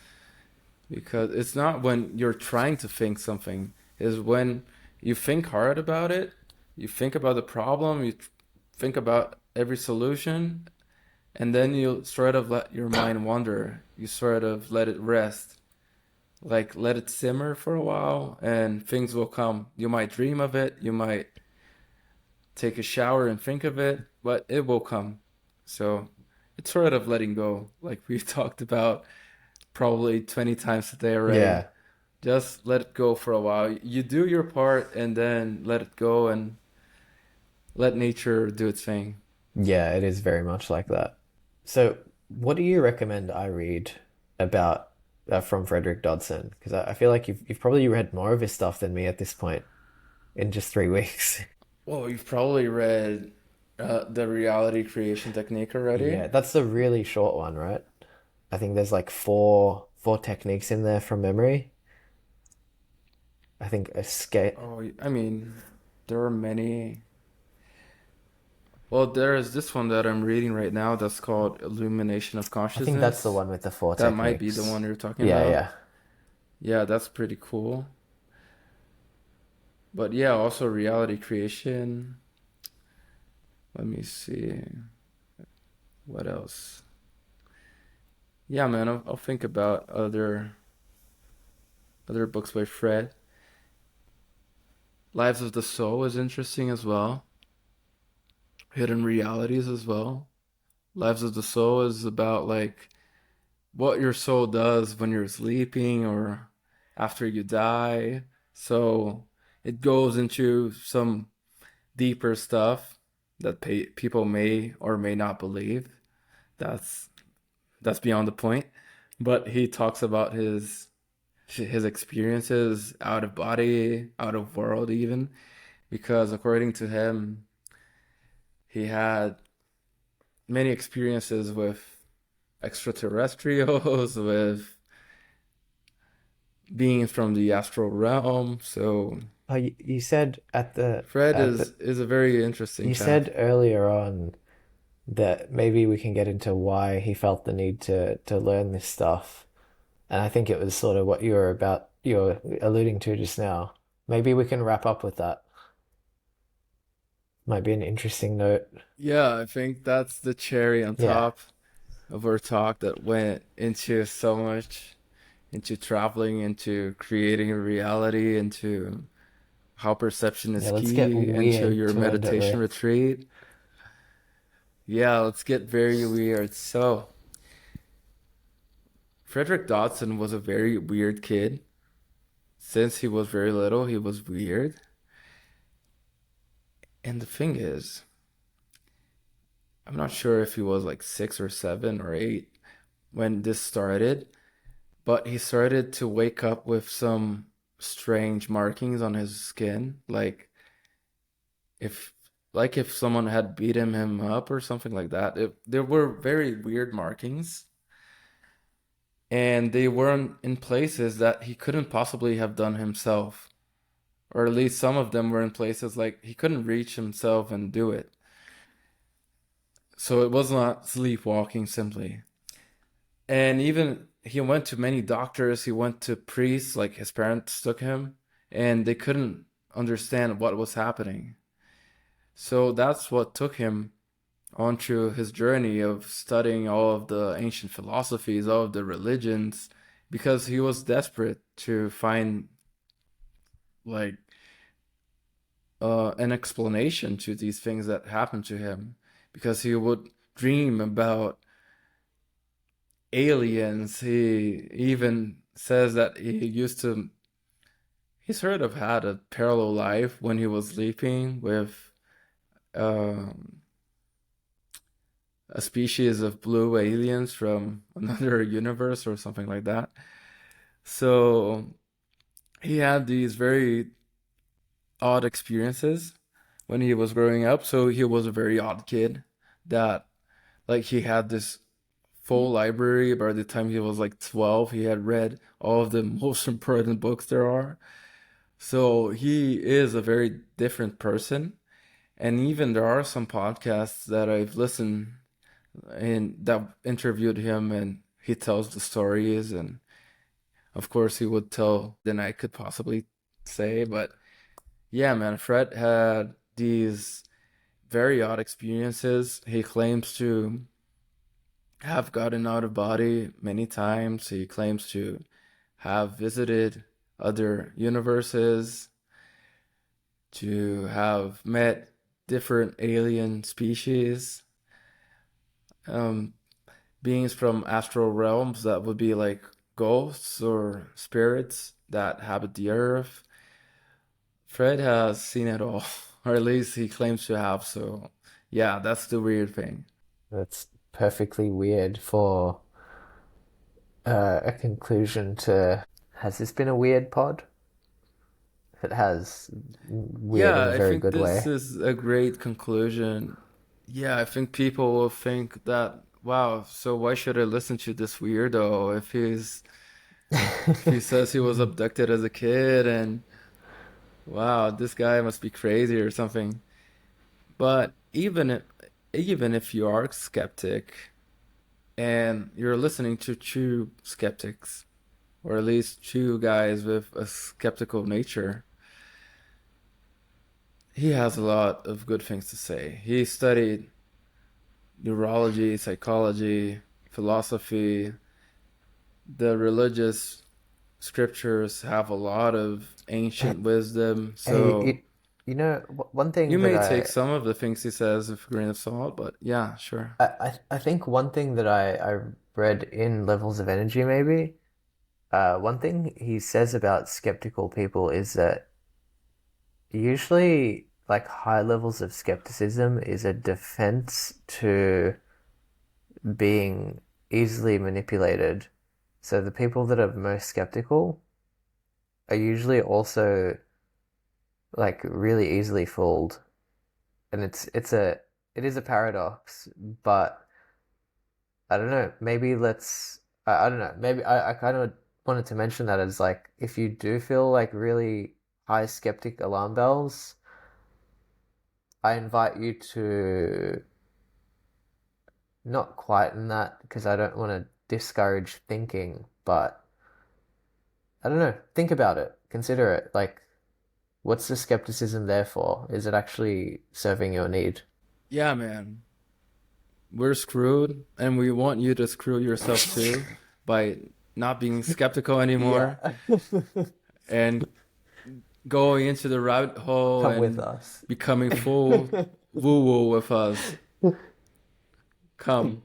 Because it's not when you're trying to think something, is when you think hard about it, you think about the problem, think about every solution, and then you sort of let your mind wander. You sort of let it rest, like let it simmer for a while, and things will come. You might dream of it, you might take a shower and think of it, but it will come. So it's sort of letting go, like we talked about probably 20 times a day already. Yeah. Just let it go for a while. You do your part and then let it go and let nature do its thing. Yeah, it is very much like that. So, what do you recommend I read about from Frederick Dodson? Because I feel like you've probably read more of his stuff than me at this point in just 3 weeks. Well, you've probably read the reality creation technique already. Yeah, that's the really short one, right? I think there's like four techniques in there from memory. I think escape. Oh, I mean, there are many. Well, there is this one that I'm reading right now that's called Illumination of I think that's the Consciousness. one with the four That might be the techniques. one you're talking Yeah, about. yeah. Yeah, that's pretty cool. But yeah, also reality creation. Let me see. What else? Yeah, man, I'll think about other books by Fred. Lives of the Soul is interesting as well. Hidden Realities as well. Lives of the Soul is about like what your soul does when you're sleeping or after you die. So it goes into some deeper stuff that people may or may not believe. That's that's beyond the point. But he talks about his experiences out of body, out of world even, because according to him, he had many experiences with extraterrestrials, with beings from the astral realm. So Oh, you said Fred at the is a very interesting you chap. said earlier on that maybe we can get into why he felt the need to learn this stuff. And I think it was sort of what you were alluding to just now. Maybe we can wrap up with that. Might be an interesting note. Yeah, I think that's the cherry on Yeah. top of our talk that went into so much, into traveling, into creating a reality, into how perception Yeah, is let's get key, into weird your to end it meditation with. retreat. Yeah, let's get very weird. So, Frederick Dodson was a very weird kid. Since he was very little, he was weird. And the thing is, I'm not sure if he was like 6 or 7 or 8 when this started, but he started to wake up with some strange markings on his skin, if if someone had beaten him up or something like that. There were very weird markings, and they weren't in places that he couldn't possibly have done himself, or at least some of them were in places like he couldn't reach himself and do it. So it was not sleepwalking simply. And even he went to many doctors, he went to priests, like his parents took him, and they couldn't understand what was happening. So that's what took him onto his journey of studying all of the ancient philosophies, all of the religions, because he was desperate to find like an explanation to these things that happened to him, because he would dream about aliens. He even says that he sort of had a parallel life when he was sleeping with um, a species of blue aliens from another universe or something like that. So he had these very odd experiences when he was growing up. So he was a very odd kid that, like, he had this full library. By the time he was like 12, he had read all of the most important books there are. So he is a very different person. And even there are some podcasts that I've listened and that interviewed him, and he tells the stories, and of course he would tell than I could possibly say. But yeah, man, Fred had these very odd experiences. He claims to have gotten out of body many times. He claims to have visited other universes, to have met different alien species, um, beings from astral realms that would be like ghosts or spirits that habit the earth. Fred has seen it all, or at least he claims to have. So, yeah, that's the weird thing. That's perfectly weird for a conclusion to. Has this been a weird pod? If it has, weird in Yeah, a I very think good this way. is a great conclusion. Yeah, I think people will think that, wow, so why should I listen to this weirdo if he says he was abducted as a kid and wow, this guy must be crazy or something. But even if you are a skeptic and you're listening to true skeptics, or at least two guys with a skeptical nature, he has a lot of good things to say. He studied neurology, psychology, philosophy. The religious scriptures have a lot of ancient wisdom. Hey, So one you thing that may take some of the things he says with a grain of salt, but yeah, sure. I think one thing that I read in Levels of Energy maybe, one thing he says about skeptical people is that usually like high levels of skepticism is a defense to being easily manipulated. So the people that are most skeptical are usually also like really easily fooled. And it is a paradox, but I don't know, maybe I don't know, maybe I kind of wanted to mention that as like if you do feel like really high skeptic alarm bells, I invite you to not quieten that because I don't want to discourage thinking, but I don't know, think about it, consider it. Like, what's the skepticism there for? Is it actually serving your need? Yeah, man. We're screwed, and we want you to screw yourself too by not being skeptical anymore Yeah. and going into the rabbit hole Come with and us. becoming full woo woo with us. Come.